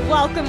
Welcome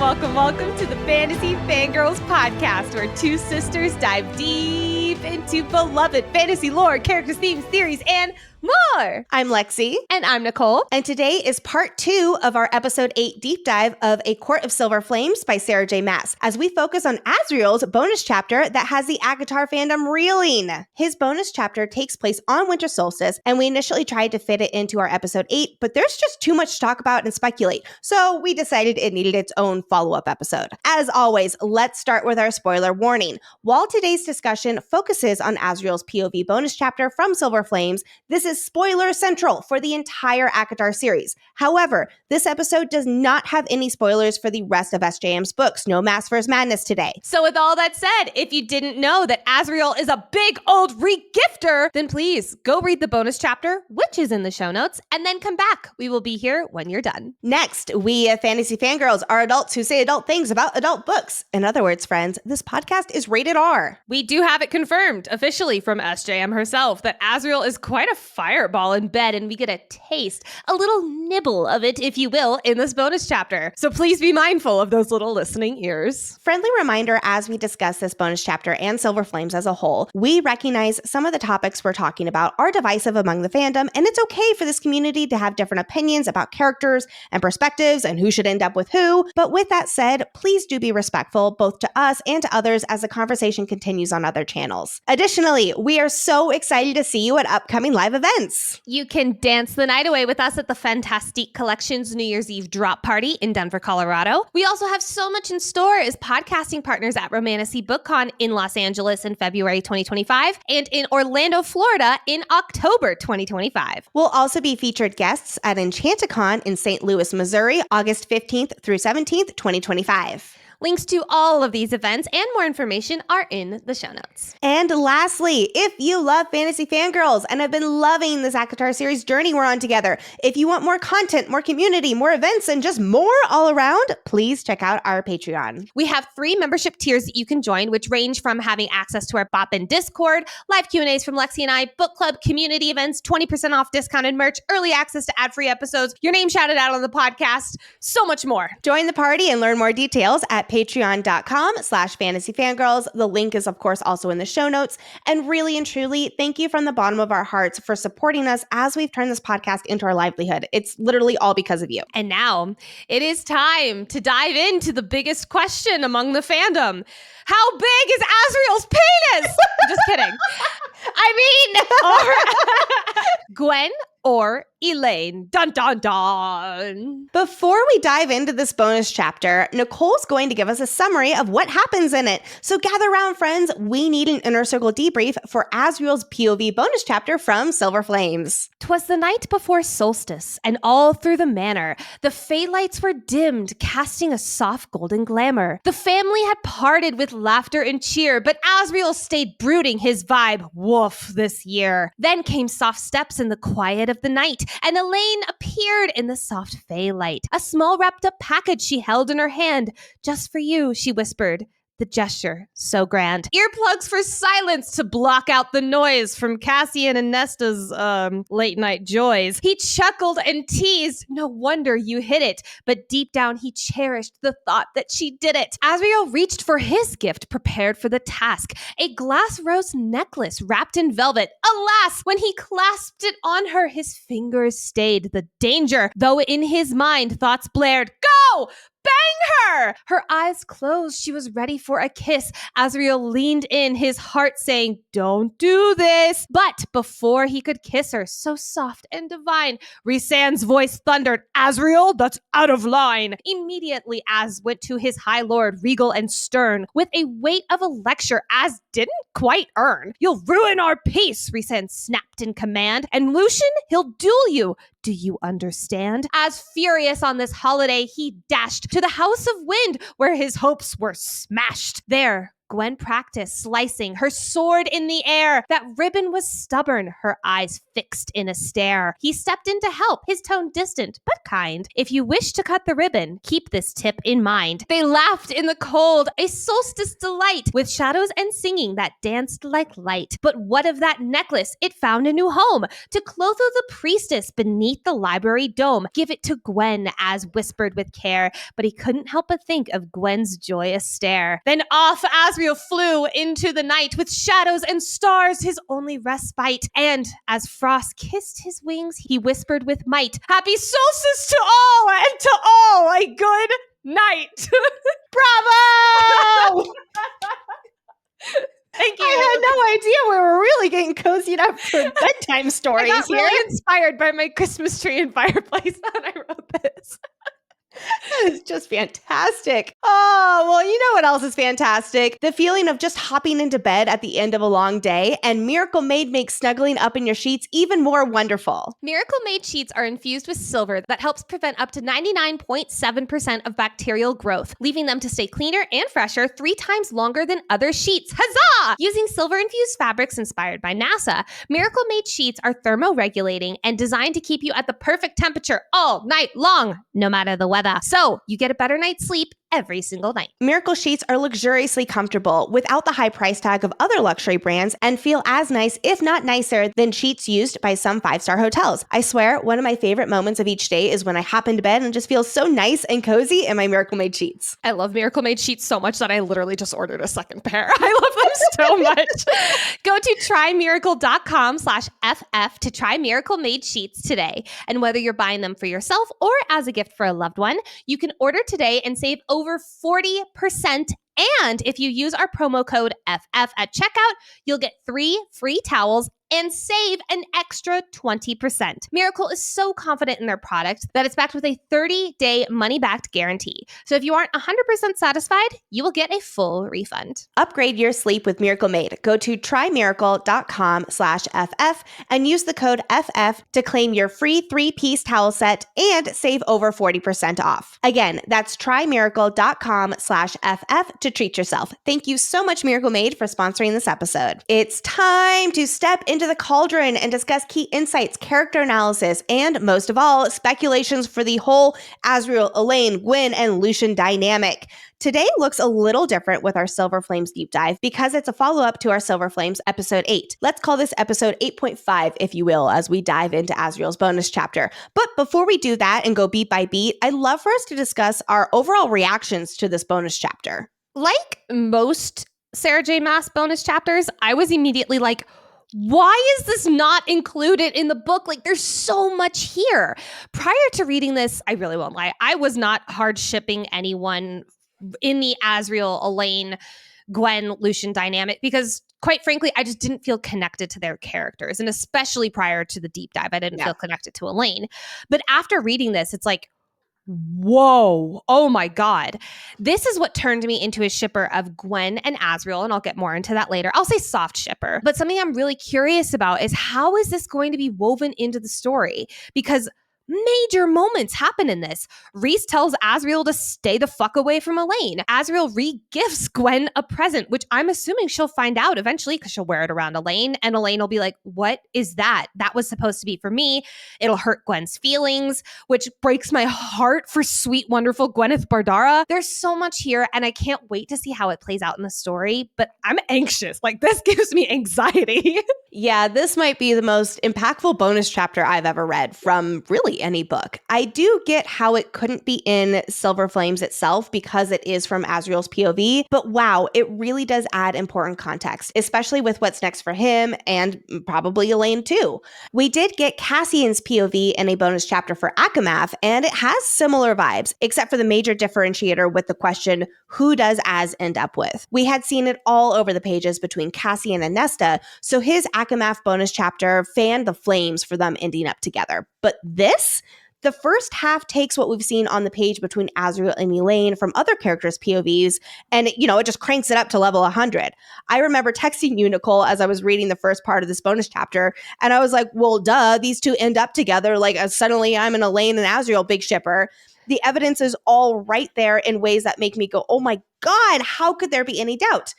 to the Fantasy Fangirls Podcast, where two sisters dive deep into beloved fantasy lore, characters, themes, theories, and more. I'm Lexi. And I'm Nicole. And today is part 2 of our episode 8 deep dive of A Court of Silver Flames by Sarah J. Maas, as we focus on Azriel's bonus chapter that has the ACOSF fandom reeling. His bonus chapter takes place on winter solstice, and we initially tried to fit it into our episode 8, but there's just too much to talk about and speculate, so we decided it needed its own follow-up episode. As always, let's start with our spoiler warning. While today's discussion focuses on Azriel's POV bonus chapter from Silver Flames, this is spoiler central for the entire ACOSF series. However, this episode does not have any spoilers for the rest of SJM's books. No Maas vs. Madness today. So with all that said, if you didn't know that Azriel is a big old regifter, then please go read the bonus chapter, which is in the show notes, and then come back. We will be here when you're done. Next, we Fantasy Fangirls are adults who say adult things about adult books. In other words, friends, this podcast is rated R. We do have it confirmed officially from SJM herself that Azriel is quite a fireball in bed, and we get a taste, a little nibble of it, if you will, in this bonus chapter. So please be mindful of those little listening ears. Friendly reminder as we discuss this bonus chapter and Silver Flames as a whole, we recognize some of the topics we're talking about are divisive among the fandom, and it's okay for this community to have different opinions about characters and perspectives and who should end up with who. But with that said, please do be respectful both to us and to others as the conversation continues on other channels. Additionally, we are so excited to see you at upcoming live events. You can dance the night away with us at the Fantastique Collection's New Year's Eve drop party in Denver, Colorado. We also have so much in store as podcasting partners at Romantasy BookCon in Los Angeles in February 2025 and in Orlando, Florida in October 2025. We'll also be featured guests at Enchanticon in St. Louis, Missouri, August 15th through 17th, 2025. Links to all of these events and more information are in the show notes. And lastly, if you love Fantasy Fangirls and have been loving this ACOSF series journey we're on together, if you want more content, more community, more events, and just more all around, please check out our Patreon. We have 3 membership tiers that you can join, which range from having access to our Boppin' Discord, live Q&As from Lexi and I, book club, community events, 20% off discounted merch, early access to ad-free episodes, your name shouted out on the podcast, so much more. Join the party and learn more details at patreon.com/fantasyfangirls. The link is, of course, also in the show notes. And really and truly, thank you from the bottom of our hearts for supporting us as we've turned this podcast into our livelihood. It's literally all because of you. And now it is time to dive into the biggest question among the fandom. How big is Azriel's penis? Just kidding. Gwyn or Elaine? Dun, dun, dun. Before we dive into this bonus chapter, Nicole's going to give us a summary of what happens in it. So gather around, friends. We need an Inner Circle Debrief for Azriel's POV bonus chapter from Silver Flames. 'Twas the night before solstice, and all through the manor, the Fae lights were dimmed, casting a soft golden glamour. The family had parted with laughter and cheer, but Azriel stayed brooding his vibe, woof, this year. Then came soft steps in the quiet of the night, and Elaine appeared in the soft Fae light. A small wrapped up package she held in her hand. Just for you, she whispered. The gesture, so grand. Earplugs for silence to block out the noise from Cassian and Nesta's, late night joys. He chuckled and teased, no wonder you hit it. But deep down, he cherished the thought that she did it. Azriel reached for his gift, prepared for the task. A glass rose necklace wrapped in velvet. Alas, when he clasped it on her, his fingers stayed the danger. Though in his mind, thoughts blared, go! Bang her! Her eyes closed. She was ready for a kiss. Azriel leaned in, his heart saying, don't do this. But before he could kiss her, so soft and divine, Rhysand's voice thundered, Azriel, that's out of line. Immediately, Az went to his high lord, regal and stern, with a weight of a lecture Az didn't quite earn. You'll ruin our peace, Rhysand snapped in command. And Lucian, he'll duel you. Do you understand? As furious on this holiday, he dashed to the House of Wind, where his hopes were smashed. There, Gwyn practiced slicing her sword in the air. That ribbon was stubborn, her eyes fixed in a stare. He stepped in to help, his tone distant but kind. If you wish to cut the ribbon, keep this tip in mind. They laughed in the cold, a solstice delight, with shadows and singing that danced like light. But what of that necklace? It found a new home, to Clotho the priestess beneath the library dome. Give it to Gwyn, as whispered with care, but he couldn't help but think of Gwen's joyous stare. Then off Azriel flew into the night, with shadows and stars his only respite. And as frost kissed his wings, he whispered with might, happy solstice to all, and to all a good night. Bravo! Thank you. I had no idea we were really getting cozied up for bedtime stories I got here. really inspired by my Christmas tree and fireplace when I wrote this. It's just fantastic. Oh, well, you know what else is fantastic? The feeling of just hopping into bed at the end of a long day, and Miracle Made makes snuggling up in your sheets even more wonderful. Miracle Made sheets are infused with silver that helps prevent up to 99.7% of bacterial growth, leaving them to stay cleaner and fresher 3 times longer than other sheets. Huzzah! Using silver-infused fabrics inspired by NASA, Miracle Made sheets are thermoregulating and designed to keep you at the perfect temperature all night long, no matter the weather. So you get a better night's sleep every single night. Miracle sheets are luxuriously comfortable without the high price tag of other luxury brands and feel as nice, if not nicer, than sheets used by some 5-star hotels. I swear, one of my favorite moments of each day is when I hop into bed and just feel so nice and cozy in my Miracle Made sheets. I love Miracle Made sheets so much that I literally just ordered a second pair. I love them so much. Go to trymiracle.com/FF to try Miracle Made sheets today. And whether you're buying them for yourself or as a gift for a loved one, you can order today and save over 40%. And if you use our promo code FF at checkout, you'll get 3 free towels and save an extra 20%. Miracle is so confident in their product that it's backed with a 30-day money-back guarantee. So if you aren't 100% satisfied, you will get a full refund. Upgrade your sleep with Miracle Made. Go to trymiracle.com/FF and use the code FF to claim your free 3-piece towel set and save over 40% off. Again, that's trymiracle.com/FF to treat yourself. Thank you so much, Miracle Made, for sponsoring this episode. It's time to step into the cauldron and discuss key insights, character analysis, and most of all, speculations for the whole Azriel, Elaine, Gwyn, and Lucian dynamic. Today looks a little different with our Silver Flames deep dive because it's a follow-up to our Silver Flames episode 8. Let's call this episode 8.5, if you will, as we dive into Azriel's bonus chapter. But before we do that and go beat by beat, I'd love for us to discuss our overall reactions to this bonus chapter. Like most Sarah J. Maas bonus chapters, I was immediately like, why is this not included in the book? Like, there's so much here. Prior to reading this, I really won't lie, I was not hard shipping anyone in the Azriel, Elaine, Gwyn, Lucian dynamic because, quite frankly, I just didn't feel connected to their characters. And especially prior to the deep dive, I didn't feel connected to Elaine. But after reading this, it's like, whoa, oh my God. This is what turned me into a shipper of Gwyn and Azriel, and I'll get more into that later. I'll say soft shipper. But something I'm really curious about is how is this going to be woven into the story? Because major moments happen in this. Rhys tells Azriel to stay the fuck away from Elaine. Azriel re-gifts Gwyn a present, which I'm assuming she'll find out eventually because she'll wear it around Elaine, and Elaine will be like, what is that? That was supposed to be for me. It'll hurt Gwen's feelings, which breaks my heart for sweet, wonderful Gwyneth Bardara. There's so much here, and I can't wait to see how it plays out in the story, but I'm anxious. Like, this gives me anxiety. Yeah, this might be the most impactful bonus chapter I've ever read from really any book. I do get how it couldn't be in Silver Flames itself because it is from Azriel's POV, but wow, it really does add important context, especially with what's next for him and probably Elaine too. We did get Cassian's POV in a bonus chapter for ACOSF, and it has similar vibes, except for the major differentiator with the question, who does Az end up with? We had seen it all over the pages between Cassian and Nesta, so his ACOSF bonus chapter fanned the flames for them ending up together. But this? The first half takes what we've seen on the page between Azriel and Elaine from other characters' POVs, and it just cranks it up to level 100. I remember texting you, Nicole, as I was reading the first part of this bonus chapter, and I was like, well, duh, these two end up together. Like, suddenly I'm an Elaine and Azriel big shipper. The evidence is all right there in ways that make me go, oh my God, how could there be any doubt?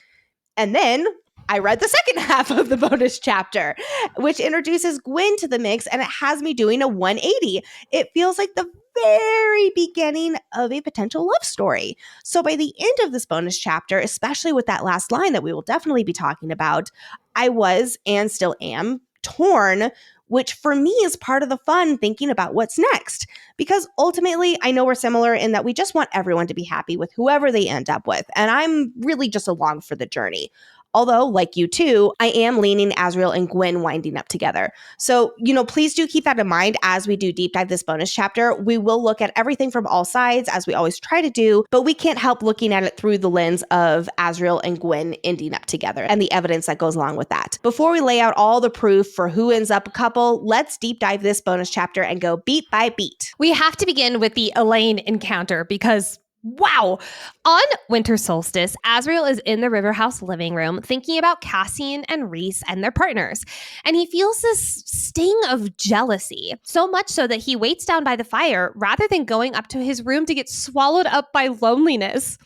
And then I read the second half of the bonus chapter, which introduces Gwyn to the mix, and it has me doing a 180. It feels like the very beginning of a potential love story. So by the end of this bonus chapter, especially with that last line that we will definitely be talking about, I was and still am torn, which for me is part of the fun thinking about what's next. Because ultimately, I know we're similar in that we just want everyone to be happy with whoever they end up with. And I'm really just along for the journey. Although, like you too, I am leaning Azriel and Gwyn winding up together. So, please do keep that in mind as we do deep dive this bonus chapter. We will look at everything from all sides, as we always try to do, but we can't help looking at it through the lens of Azriel and Gwyn ending up together and the evidence that goes along with that. Before we lay out all the proof for who ends up a couple, let's deep dive this bonus chapter and go beat by beat. We have to begin with the Elaine encounter because wow! On winter solstice, Azriel is in the River House living room thinking about Cassian and Rhys and their partners. And he feels this sting of jealousy, so much so that he waits down by the fire rather than going up to his room to get swallowed up by loneliness.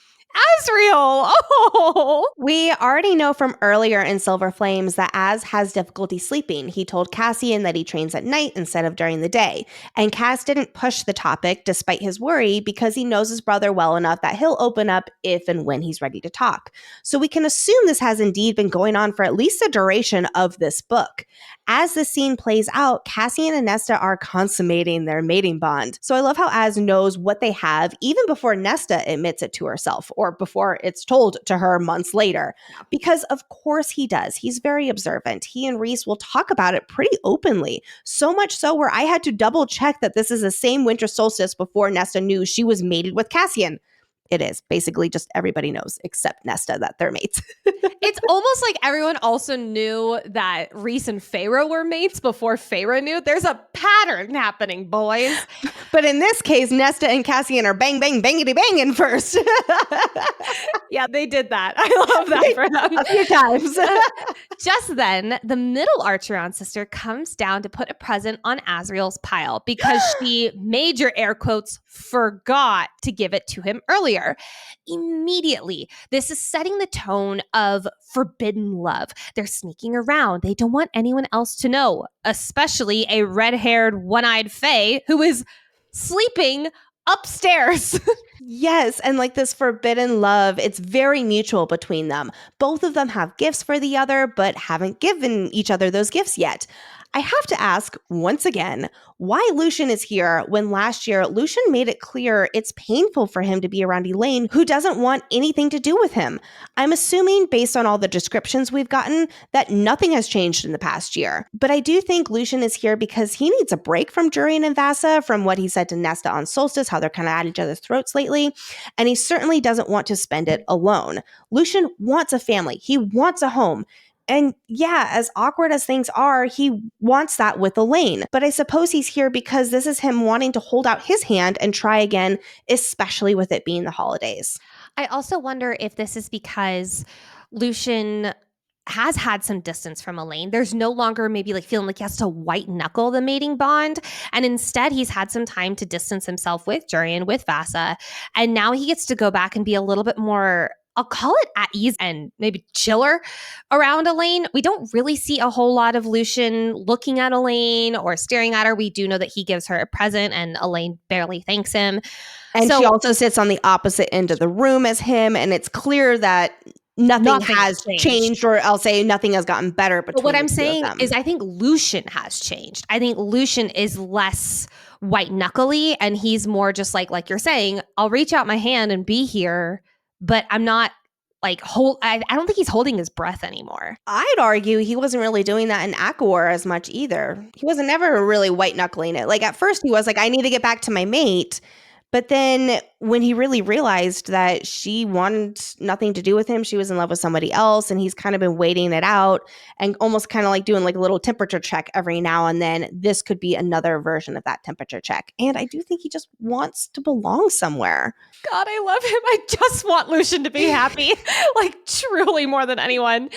Azriel! Oh! We already know from earlier in Silver Flames that Az has difficulty sleeping. He told Cassian that he trains at night instead of during the day. And Cass didn't push the topic despite his worry because he knows his brother well enough that he'll open up if and when he's ready to talk. So we can assume this has indeed been going on for at least the duration of this book. As the scene plays out, Cassian and Nesta are consummating their mating bond. So I love how Az knows what they have even before Nesta admits it to herself or before it's told to her months later. Because of course he does. He's very observant. He and Rhys will talk about it pretty openly. So much so where I had to double check that this is the same winter solstice before Nesta knew she was mated with Cassian. It is. Basically, just everybody knows except Nesta that they're mates. It's almost like everyone also knew that Rhys and Feyre were mates before Feyre knew. There's a pattern happening, boys. But in this case, Nesta and Cassian are bang, bang, bangity banging first. Yeah, they did that. I love that for them. A few times. Just then, the middle Archeron sister comes down to put a present on Azriel's pile because she, major air quotes, forgot to give it to him earlier. Immediately, this is setting the tone of forbidden love. They're sneaking around. They don't want anyone else to know, especially a red-haired, one-eyed Fae who is sleeping upstairs. Yes, and like this forbidden love, it's very mutual between them. Both of them have gifts for the other, but haven't given each other those gifts yet. I have to ask, once again, why Lucien is here when last year Lucien made it clear it's painful for him to be around Elaine, who doesn't want anything to do with him. I'm assuming, based on all the descriptions we've gotten, that nothing has changed in the past year. But I do think Lucien is here because he needs a break from Jurian and Vassa, from what he said to Nesta on Solstice, how they're kind of at each other's throats lately, and he certainly doesn't want to spend it alone. Lucien wants a family. He wants a home. And yeah, as awkward as things are, he wants that with Elaine. But I suppose he's here because this is him wanting to hold out his hand and try again, especially with it being the holidays. I also wonder if this is because Lucien has had some distance from Elaine. There's no longer maybe like feeling like he has to white knuckle the mating bond. And instead, he's had some time to distance himself with Jurian, with Vassa. And now he gets to go back and be a little bit more, I'll call it at ease and maybe chiller around Elaine. We don't really see a whole lot of Lucien looking at Elaine or staring at her. We do know that he gives her a present and Elaine barely thanks him. And she also sits on the opposite end of the room as him. And it's clear that nothing has changed, or I'll say nothing has gotten better between. But what I'm saying is I think Lucien has changed. I think Lucien is less white knuckly and he's more just like you're saying, I'll reach out my hand and be here. But I'm not like I don't think he's holding his breath anymore. I'd argue he wasn't really doing that in ACOSF as much either. He wasn't ever really white knuckling it. Like at first he was like, I need to get back to my mate. But then when he really realized that she wanted nothing to do with him, she was in love with somebody else, and he's kind of been waiting it out and almost kind of like doing like a little temperature check every now and then. This could be another version of that temperature check. And I do think he just wants to belong somewhere. God, I love him. I just want Lucien to be happy, like truly more than anyone.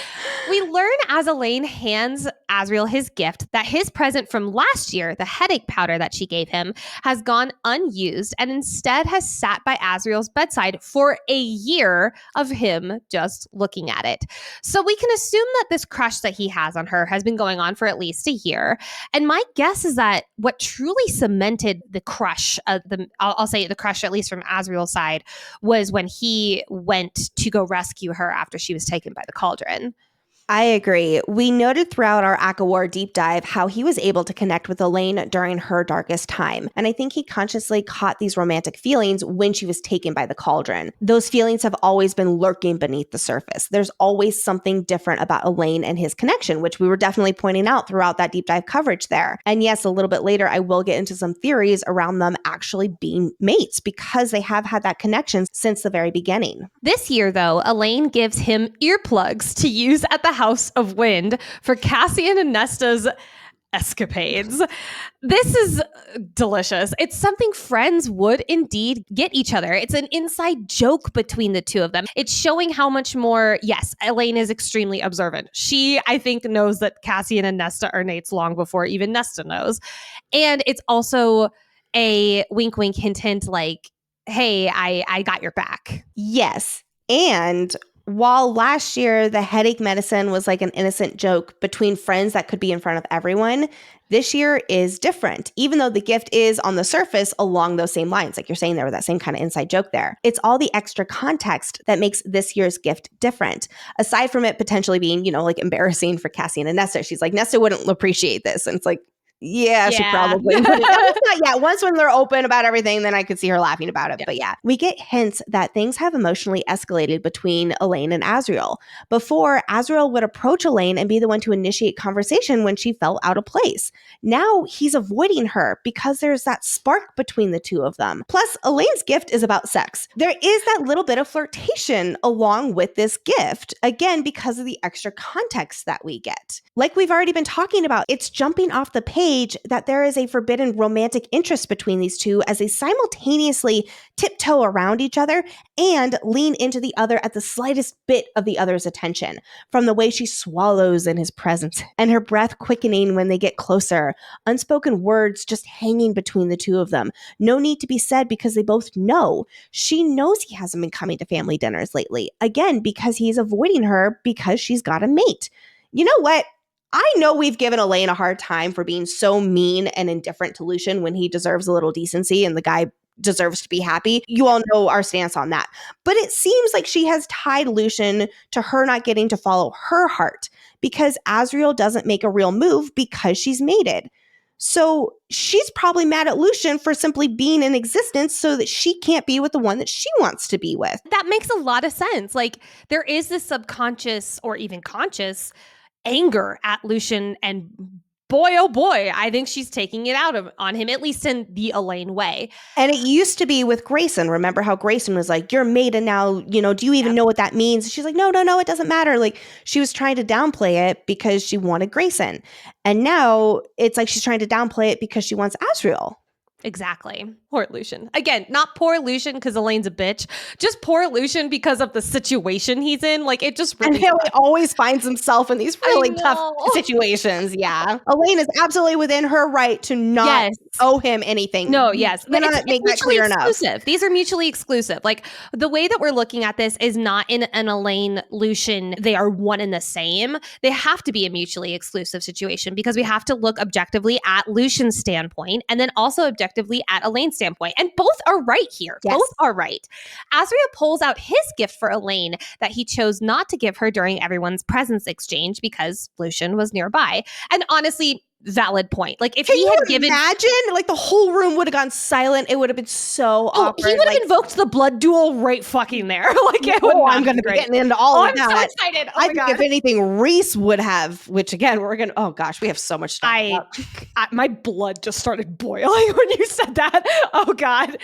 We learn as Elaine hands Azriel his gift that his present from last year, the headache powder that she gave him, has gone unused, and instead has sat by Azriel's bedside for a year of him just looking at it. So we can assume that this crush that he has on her has been going on for at least a year. And my guess is that what truly cemented the crush, I'll say the crush, at least from Azriel's side, was when he went to go rescue her after she was taken by the Cauldron. I agree. We noted throughout our ACOWAR deep dive how he was able to connect with Elaine during her darkest time. And I think he consciously caught these romantic feelings when she was taken by the Cauldron. Those feelings have always been lurking beneath the surface. There's always something different about Elaine and his connection, which we were definitely pointing out throughout that deep dive coverage there. And yes, a little bit later, I will get into some theories around them actually being mates because they have had that connection since the very beginning. This year, though, Elaine gives him earplugs to use at the House of Wind for Cassian and Nesta's escapades. This is delicious. It's something friends would indeed get each other. It's an inside joke between the two of them. It's showing how much more, yes, Elaine is extremely observant. She, I think, knows that Cassian and Nesta are mates long before even Nesta knows. And it's also a wink, wink, hint, hint, like, hey, I got your back. Yes. And while last year the headache medicine was like an innocent joke between friends that could be in front of everyone, this year is different. Even though the gift is on the surface along those same lines, like you're saying there with that same kind of inside joke there. It's all the extra context that makes this year's gift different. Aside from it potentially being, like embarrassing for Cassian and Nesta, she's like, Nesta wouldn't appreciate this. And it's like, yeah, she probably would. Not yet. Once when they're open about everything, then I could see her laughing about it. Yeah. But yeah, we get hints that things have emotionally escalated between Elaine and Azriel. Before, Azriel would approach Elaine and be the one to initiate conversation when she felt out of place. Now he's avoiding her because there's that spark between the two of them. Plus, Elaine's gift is about sex. There is that little bit of flirtation along with this gift, again, because of the extra context that we get. Like we've already been talking about, it's jumping off the page that there is a forbidden romantic interest between these two as they simultaneously tiptoe around each other and lean into the other at the slightest bit of the other's attention. From the way she swallows in his presence and her breath quickening when they get closer, unspoken words just hanging between the two of them. No need to be said because they both know. She knows he hasn't been coming to family dinners lately. Again, because he's avoiding her because she's got a mate. You know what? I know we've given Elaine a hard time for being so mean and indifferent to Lucien when he deserves a little decency and the guy deserves to be happy. You all know our stance on that. But it seems like she has tied Lucien to her not getting to follow her heart because Azriel doesn't make a real move because she's mated. So she's probably mad at Lucien for simply being in existence so that she can't be with the one that she wants to be with. That makes a lot of sense. Like there is this subconscious or even conscious anger at Lucien, and boy, oh boy, I think she's taking it out on him, at least in the Elaine way. And it used to be with Grayson. Remember how Grayson was like, you're maiden now, do you even know what that means? She's like, no, it doesn't matter. Like she was trying to downplay it because she wanted Grayson. And now it's like she's trying to downplay it because she wants Azriel. Exactly. Poor Lucien. Again, not poor Lucien because Elaine's a bitch. Just poor Lucien because of the situation he's in. Like it just really. And he always finds himself in these really tough situations. Yeah. Elaine is absolutely within her right to not owe him anything. No, yes. But not make that clear enough. These are mutually exclusive. Like the way that we're looking at this is not in an Elaine Lucien, they are one and the same. They have to be a mutually exclusive situation because we have to look objectively at Lucien's standpoint and then also objectively at Elaine's standpoint. And both are right here. Yes. Both are right. Azriel pulls out his gift for Elaine that he chose not to give her during everyone's presence exchange because Lucien was nearby. And honestly, valid point. Like if he had given, imagine like the whole room would have gone silent. It would have been so awkward. He would have invoked the blood duel right fucking there. I'm going to be getting into all of that. I'm so excited. I think if anything, Reese would have. Which again, we're gonna. Oh gosh, we have so much stuff. My blood just started boiling when you said that. Oh god.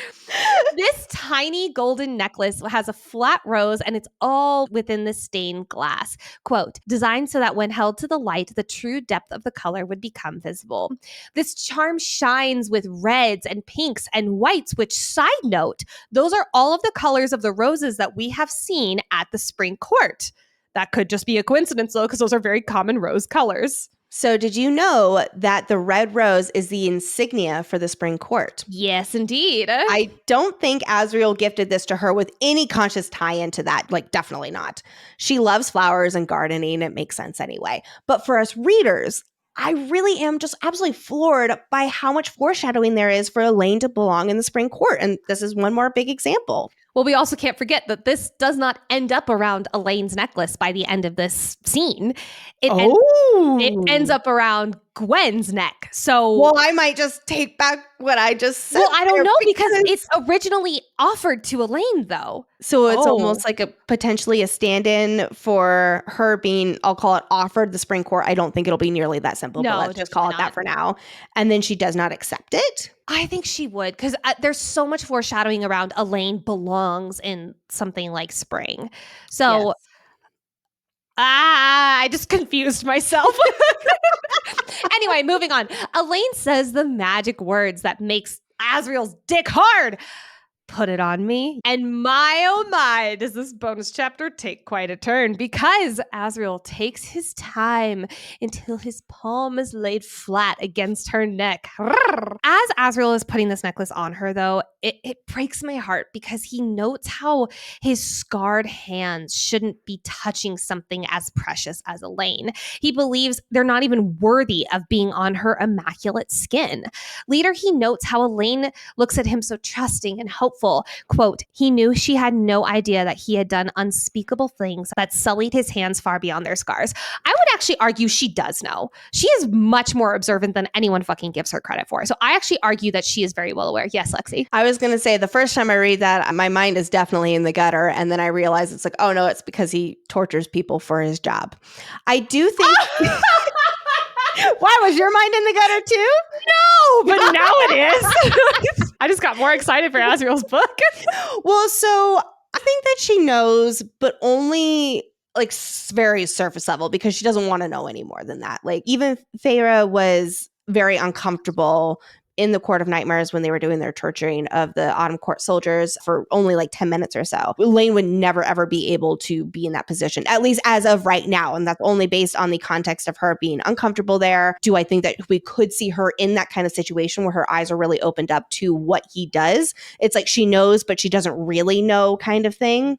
This tiny golden necklace has a flat rose, and it's all within the stained glass. Quote: designed so that when held to the light, the true depth of the color would become visible. This charm shines with reds and pinks and whites, which, side note, those are all of the colors of the roses that we have seen at the spring court. That could just be a coincidence though, because those are very common rose colors. So did you know that the red rose is the insignia for the spring court? Yes, indeed. I don't think Azriel gifted this to her with any conscious tie into that. Like, definitely not. She loves flowers and gardening. It makes sense anyway. But for us readers, I really am just absolutely floored by how much foreshadowing there is for Elaine to belong in the spring court. And this is one more big example. Well, we also can't forget that this does not end up around Elaine's necklace by the end of this scene. It ends up around Gwen's neck. So, well, I might just take back what I just said. Well, I don't know because it's originally offered to Elaine, though. So it's almost like potentially a stand-in for her being, I'll call it offered the spring court. I don't think it'll be nearly that simple, but let's just call it that for now. And then she does not accept it. I think she would because there's so much foreshadowing around Elaine belongs in something like spring. So, yes. I just confused myself. Anyway, moving on. Elaine says the magic words that makes Azriel's dick hard. Put it on me. And my, oh my, does this bonus chapter take quite a turn because Azriel takes his time until his palm is laid flat against her neck. As Azriel is putting this necklace on her, though, it breaks my heart because he notes how his scarred hands shouldn't be touching something as precious as Elaine. He believes they're not even worthy of being on her immaculate skin. Later, he notes how Elaine looks at him so trusting and hopeful. Quote, he knew she had no idea that he had done unspeakable things that sullied his hands far beyond their scars. I would actually argue she does know. She is much more observant than anyone fucking gives her credit for. So I actually argue that she is very well aware. Yes, Lexi. I was going to say the first time I read that, my mind is definitely in the gutter. And then I realize it's like, oh no, it's because he tortures people for his job. I do think... Why, was your mind in the gutter too? No, but now it is. I just got more excited for Azriel's book. Well, so I think that she knows, but only like very surface level because she doesn't want to know any more than that. Like even Feyre was very uncomfortable in the Court of Nightmares when they were doing their torturing of the Autumn Court soldiers for only like 10 minutes or so. Elaine would never, ever be able to be in that position, at least as of right now. And that's only based on the context of her being uncomfortable there. Do I think that we could see her in that kind of situation where her eyes are really opened up to what he does? It's like she knows, but she doesn't really know kind of thing.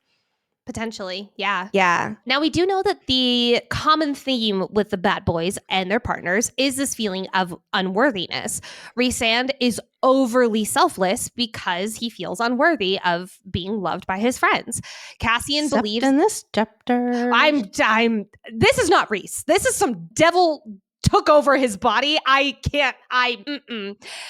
Potentially, yeah. Yeah. Now, we do know that the common theme with the bad boys and their partners is this feeling of unworthiness. Rhysand is overly selfless because he feels unworthy of being loved by his friends. Cassian believes in this chapter. This is not Rhys. This is some devil took over his body.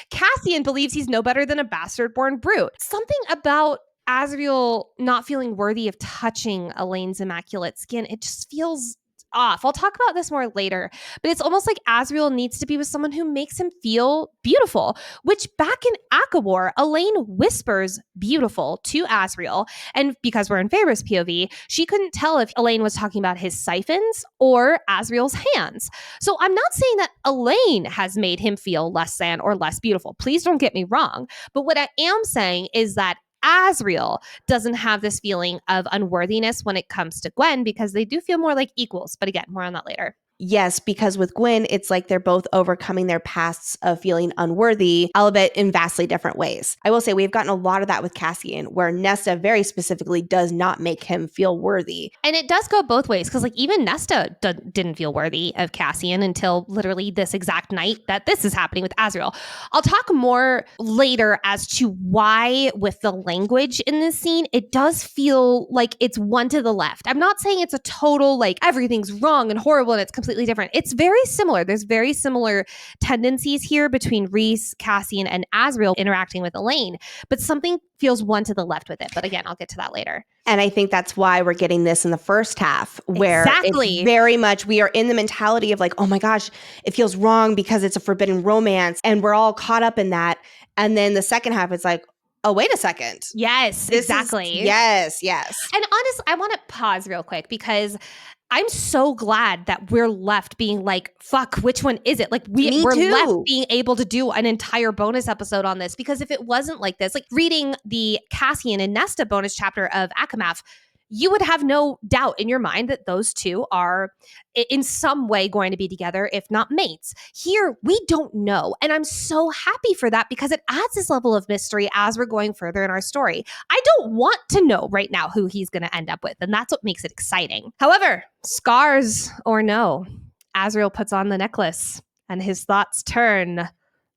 Cassian believes he's no better than a bastard-born brute. Something about Azriel not feeling worthy of touching Elaine's immaculate skin, it just feels off. I'll talk about this more later, but it's almost like Azriel needs to be with someone who makes him feel beautiful, which back in ACOWAR, Elaine whispers beautiful to Azriel. And because we're in Feyre's POV, she couldn't tell if Elaine was talking about his siphons or Azriel's hands. So I'm not saying that Elaine has made him feel less than or less beautiful. Please don't get me wrong. But what I am saying is that Azriel doesn't have this feeling of unworthiness when it comes to Gwen because they do feel more like equals. But again, more on that later. Yes, because with Gwyn, it's like they're both overcoming their pasts of feeling unworthy, albeit in vastly different ways. I will say we've gotten a lot of that with Cassian, where Nesta very specifically does not make him feel worthy. And it does go both ways, because like even Nesta didn't feel worthy of Cassian until literally this exact night that this is happening with Azriel. I'll talk more later as to why with the language in this scene, it does feel like it's one to the left. I'm not saying it's a total like everything's wrong and horrible and it's completely different. It's very similar. There's very similar tendencies here between Rhys, Cassian, and Azriel interacting with Elaine, but something feels one to the left with it. But again, I'll get to that later. And I think that's why we're getting this in the first half, where it's very much we are in the mentality of like, oh my gosh, it feels wrong because it's a forbidden romance, and we're all caught up in that. And then the second half is like, oh, wait a second. Yes, exactly. Yes. And honestly, I want to pause real quick because I'm so glad that we're left being like, fuck, which one is it? Like we're left being able to do an entire bonus episode on this, because if it wasn't like this, like reading the Cassian and Nesta bonus chapter of ACOSF, you would have no doubt in your mind that those two are in some way going to be together, if not mates. Here, we don't know. And I'm so happy for that because it adds this level of mystery as we're going further in our story. I don't want to know right now who he's going to end up with, and that's what makes it exciting. However, scars or no, Azriel puts on the necklace and his thoughts turn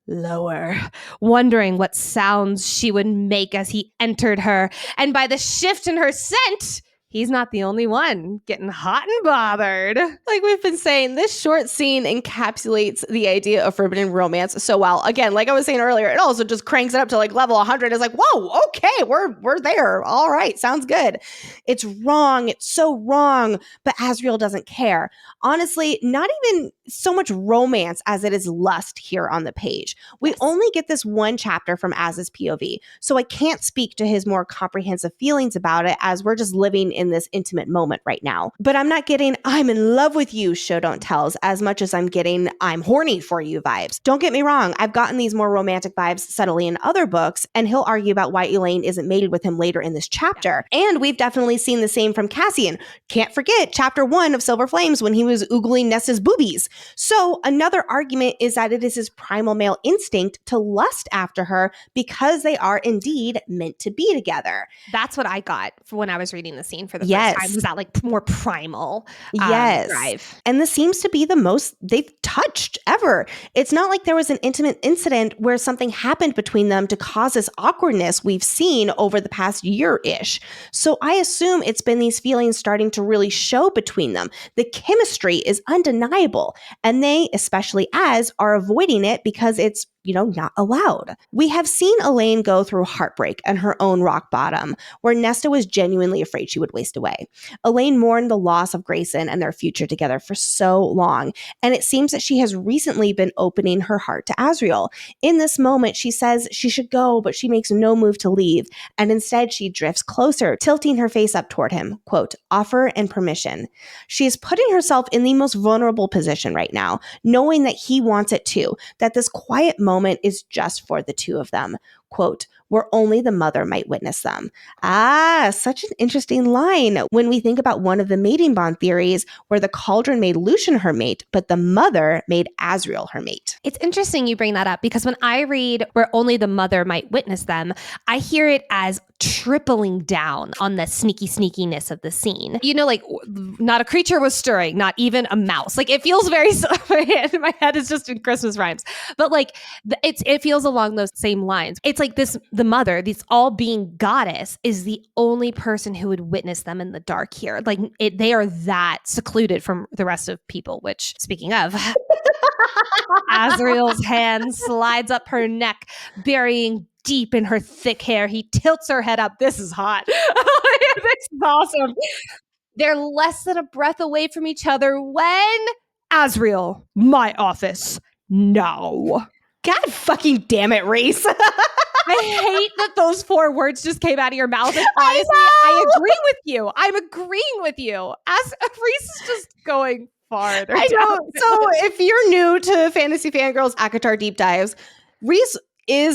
lower, wondering what sounds she would make as he entered her. And by the shift in her scent, he's not the only one getting hot and bothered. Like we've been saying, this short scene encapsulates the idea of forbidden romance so well. Again, like I was saying earlier, it also just cranks it up to like level 100. It's like, whoa, okay, we're there. All right, sounds good. It's wrong. It's so wrong. But Azriel doesn't care. Honestly, not even so much romance as it is lust here on the page. We only get this one chapter from Az's POV, so I can't speak to his more comprehensive feelings about it as we're just living in this intimate moment right now. But I'm not getting I'm in love with you show don't tells as much as I'm getting I'm horny for you vibes. Don't get me wrong, I've gotten these more romantic vibes subtly in other books, and he'll argue about why Elaine isn't mated with him later in this chapter. And we've definitely seen the same from Cassian. Can't forget chapter 1 of Silver Flames when he was oogling Nesta's boobies. So another argument is that it is his primal male instinct to lust after her because they are indeed meant to be together. That's what I got for when I was reading the scene for the first time. Was that like more primal drive? And this seems to be the most they've touched ever. It's not like there was an intimate incident where something happened between them to cause this awkwardness we've seen over the past year-ish. So I assume it's been these feelings starting to really show between them. The chemistry is undeniable, and they, especially Az, are avoiding it because it's not allowed. We have seen Elaine go through heartbreak and her own rock bottom, where Nesta was genuinely afraid she would waste away. Elaine mourned the loss of Grayson and their future together for so long, and it seems that she has recently been opening her heart to Azriel. In this moment, she says she should go, but she makes no move to leave, and instead she drifts closer, tilting her face up toward him, quote, offer and permission. She is putting herself in the most vulnerable position right now, knowing that he wants it too, that this quiet moment is just for the two of them. Quote, where only the mother might witness them. Such an interesting line when we think about one of the mating bond theories where the Cauldron made Lucian her mate, but the mother made Azriel her mate. It's interesting you bring that up because when I read where only the mother might witness them, I hear it as tripling down on the sneakiness of the scene. Like not a creature was stirring, not even a mouse. Like it feels very, my head is just in Christmas rhymes, but like it feels along those same lines. It's like the mother, this all-being goddess, is the only person who would witness them in the dark here. Like they are that secluded from the rest of people, which, speaking of, Azriel's hand slides up her neck, burying deep in her thick hair. He tilts her head up. This is hot. This is awesome. They're less than a breath away from each other when Azriel, my office, now. God fucking damn it, Reese. I hate that those 4 words just came out of your mouth. And honestly, I agree with you. I'm agreeing with you. As Reese is just going farther. I know. So if you're new to Fantasy Fangirls ACOTAR Deep Dives, Reese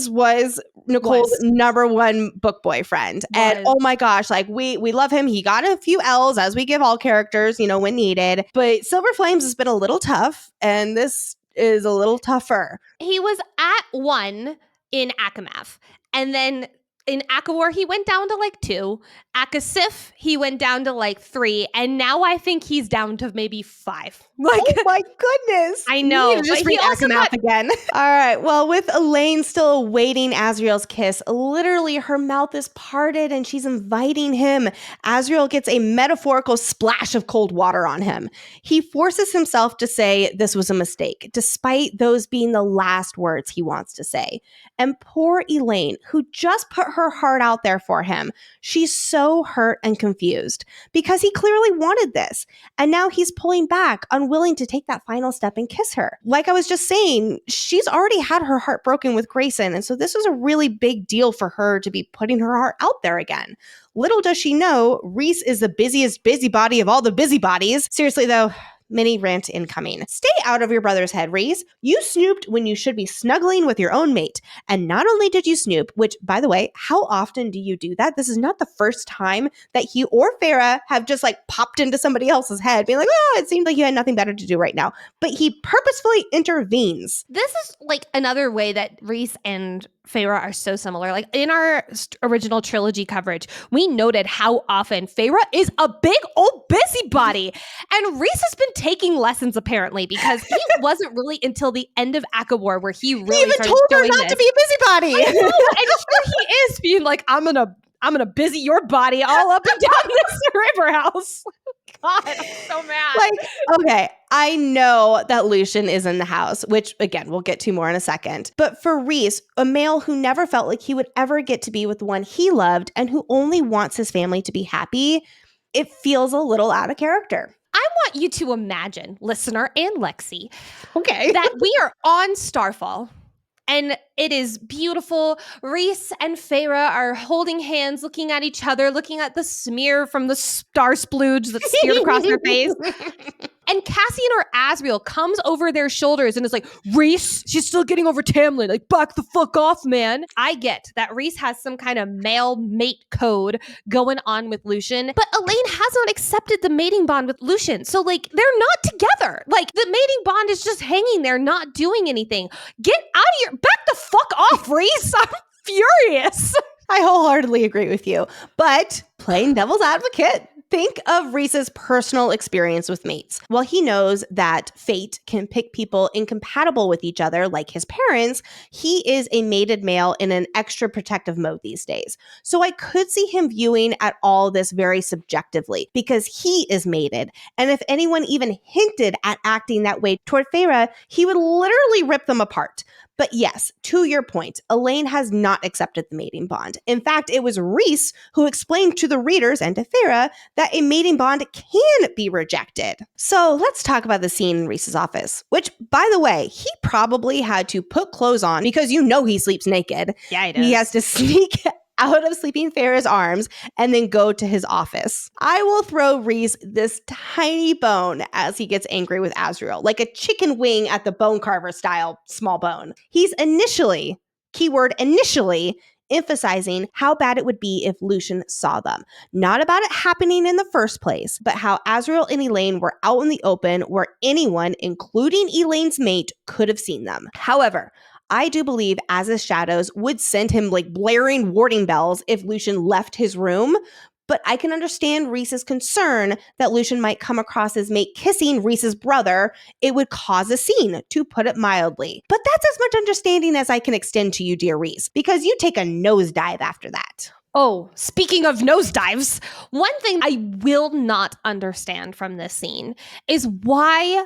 was Nicole's number 1 book boyfriend. And oh my gosh, like we love him. He got a few L's, as we give all characters, when needed. But Silver Flames has been a little tough, and this is a little tougher. He was at 1 in ACOMAF, and then in ACOWAR he went down to like 2. ACOSF he went down to like 3, and now I think he's down to maybe 5. Like, oh my goodness! I know. You just read ACOMAF again. All right. Well, with Elaine still awaiting Azriel's kiss, literally her mouth is parted and she's inviting him. Azriel gets a metaphorical splash of cold water on him. He forces himself to say this was a mistake, despite those being the last words he wants to say. And poor Elaine, who just put her heart out there for him, she's so hurt and confused because he clearly wanted this. And now he's pulling back, unwilling to take that final step and kiss her. Like I was just saying, she's already had her heart broken with Grayson. And so this was a really big deal for her to be putting her heart out there again. Little does she know, Reese is the busiest busybody of all the busybodies. Seriously though, Mini rant incoming. Stay out of your brother's head, Rhys. You snooped when you should be snuggling with your own mate. And not only did you snoop, which, by the way, how often do you do that? This is not the first time that he or Farah have just like popped into somebody else's head, being like, oh, it seemed like you had nothing better to do right now. But he purposefully intervenes. This is like another way that Rhys and Feyre are so similar. Like in our original trilogy coverage, we noted how often Feyre is a big old busybody. And Rhys has been taking lessons apparently, because he wasn't really until the end of ACOWAR where he really even told her not to be a busybody. I know, and here he is being like, I'm gonna busy your body all up and down this river house. God, I'm so mad. Like, okay, I know that Lucien is in the house, which again, we'll get to more in a second. But for Rhys, a male who never felt like he would ever get to be with the one he loved and who only wants his family to be happy, it feels a little out of character. I want you to imagine, listener and Lexi, Okay, that we are on Starfall. And it is beautiful. Rhys and Feyre are holding hands, looking at each other, looking at the smear from the star splooge that's smeared across their face. And Cassian or Azriel comes over their shoulders and is like, Rhys, she's still getting over Tamlin. Like, back the fuck off, man. I get that Rhys has some kind of male mate code going on with Lucien, but Elaine has not accepted the mating bond with Lucien. So, like, they're not together. Like, the mating bond is just hanging there, not doing anything. Get out of here. Back the fuck off, Rhys. I'm furious. I wholeheartedly agree with you. But playing devil's advocate, think of Rhys's personal experience with mates. While he knows that fate can pick people incompatible with each other, like his parents, he is a mated male in an extra protective mode these days. So I could see him viewing at all this very subjectively because he is mated. And if anyone even hinted at acting that way toward Feyre, he would literally rip them apart. But yes, to your point, Elaine has not accepted the mating bond. In fact, it was Rhys who explained to the readers and to Feyre that a mating bond can be rejected. So let's talk about the scene in Rhys's office, which, by the way, he probably had to put clothes on because you know he sleeps naked. Yeah, he does. He has to sneak out of sleeping Feyre's arms and then go to his office. I will throw Rhys this tiny bone as he gets angry with Azriel, like a chicken wing at the bone carver style small bone. He's initially, keyword initially, emphasizing how bad it would be if Lucien saw them. Not about it happening in the first place, but how Azriel and Elaine were out in the open where anyone, including Elaine's mate, could have seen them. However, I do believe Az's shadows would send him like blaring warning bells if Lucien left his room, but I can understand Rhys's concern that Lucien might come across his mate kissing Rhys's brother. It would cause a scene, to put it mildly. But that's as much understanding as I can extend to you, dear Rhys, because you take a nosedive after that. Oh, speaking of nosedives, one thing I will not understand from this scene is why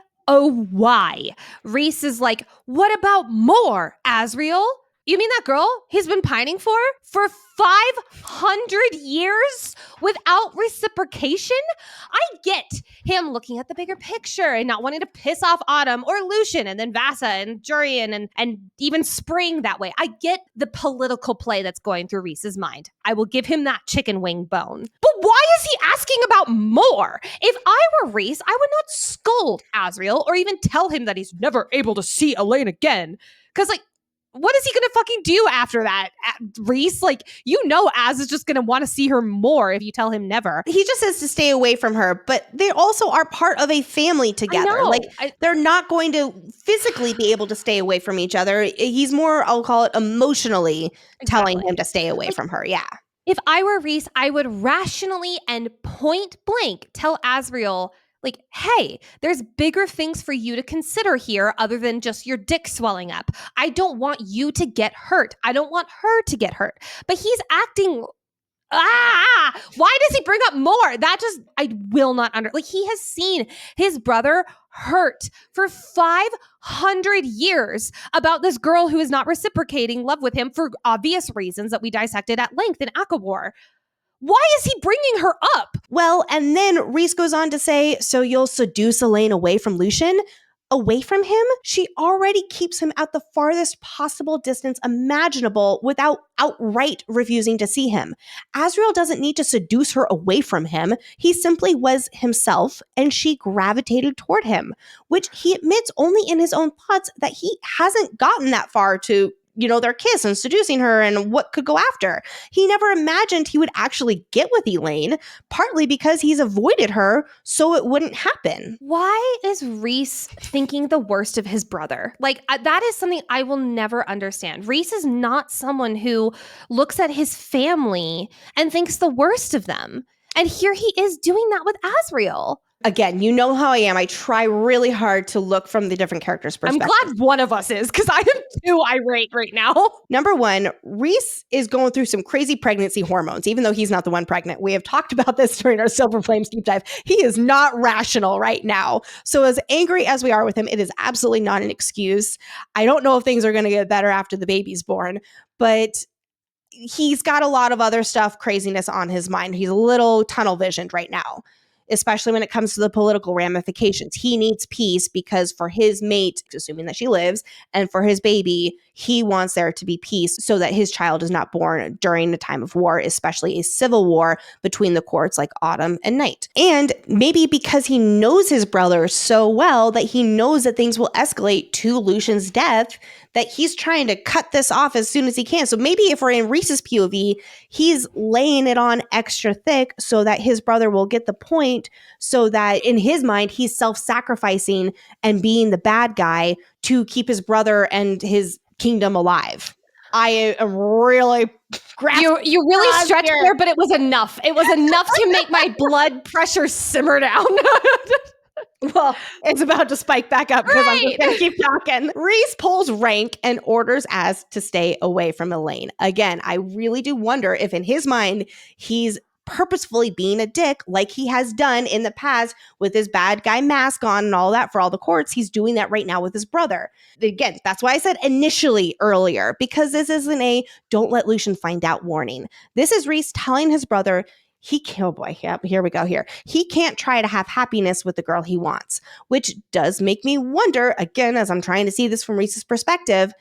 Rhys is like, what about more, Azriel? You mean that girl he's been pining for 500 years without reciprocation? I get him looking at the bigger picture and not wanting to piss off Autumn or Lucien and then Vassa and Jurian and even Spring that way. I get the political play that's going through Rhys's mind. I will give him that chicken wing bone. But why is he asking about more? If I were Rhys, I would not scold Azriel or even tell him that he's never able to see Elaine again. Because, like, what is he going to fucking do after that, Rhys? Like, you know Az is just going to want to see her more if you tell him never. He just says to stay away from her, but they also are part of a family together. They're not going to physically be able to stay away from each other. He's more, I'll call it emotionally, telling him to stay away from her. Yeah. If I were Rhys, I would rationally and point blank tell Azriel, like, hey, there's bigger things for you to consider here other than just your dick swelling up. I don't want you to get hurt. I don't want her to get hurt. But he's acting, why does he bring up more? That just, I will not he has seen his brother hurt for 500 years about this girl who is not reciprocating love with him for obvious reasons that we dissected at length in ACOWAR. Why is he bringing her up? Well, and then Rhys goes on to say, so you'll seduce Elaine away from Lucien? away from him, she already keeps him at the farthest possible distance imaginable without outright refusing to see him. Azriel doesn't need to seduce her away from him. He simply was himself, and she gravitated toward him, which he admits only in his own thoughts that he hasn't gotten that far to their kiss and seducing her and what could go after. He never imagined he would actually get with Elaine, partly because he's avoided her so it wouldn't happen. Why is Rhys thinking the worst of his brother? That is something I will never understand. Rhys is not someone who looks at his family and thinks the worst of them. And here he is doing that with Azriel. Again, you know how I am. I try really hard to look from the different characters' perspectives. I'm glad one of us is, because I am too irate right now. Number one, Rhys is going through some crazy pregnancy hormones, even though he's not the one pregnant. We have talked about this during our Silver Flames deep dive. He is not rational right now. So as angry as we are with him, it is absolutely not an excuse. I don't know if things are going to get better after the baby's born, but he's got a lot of other stuff, craziness on his mind. He's a little tunnel visioned right now, especially when it comes to the political ramifications. He needs peace because for his mate, assuming that she lives, and for his baby, he wants there to be peace so that his child is not born during a time of war, especially a civil war between the courts like Autumn and Night. And maybe because he knows his brother so well that he knows that things will escalate to Lucian's death, that he's trying to cut this off as soon as he can. So maybe if we're in Rhys's POV, he's laying it on extra thick so that his brother will get the point, so that in his mind, he's self-sacrificing and being the bad guy to keep his brother and his kingdom alive. I am really you really stretched there, but it was enough. It was enough to make my blood pressure simmer down. Well, it's about to spike back up because I'm just going to keep talking. Rhys pulls rank and orders Az to stay away from Elaine. Again, I really do wonder if in his mind, he's purposefully being a dick like he has done in the past with his bad guy mask on and all that for all the courts. He's doing that right now with his brother. Again, that's why I said initially earlier, because this isn't a don't let Lucian find out warning. This is Rhys telling his brother, here we go here. He can't try to have happiness with the girl he wants, which does make me wonder, again, as I'm trying to see this from Rhys's perspective,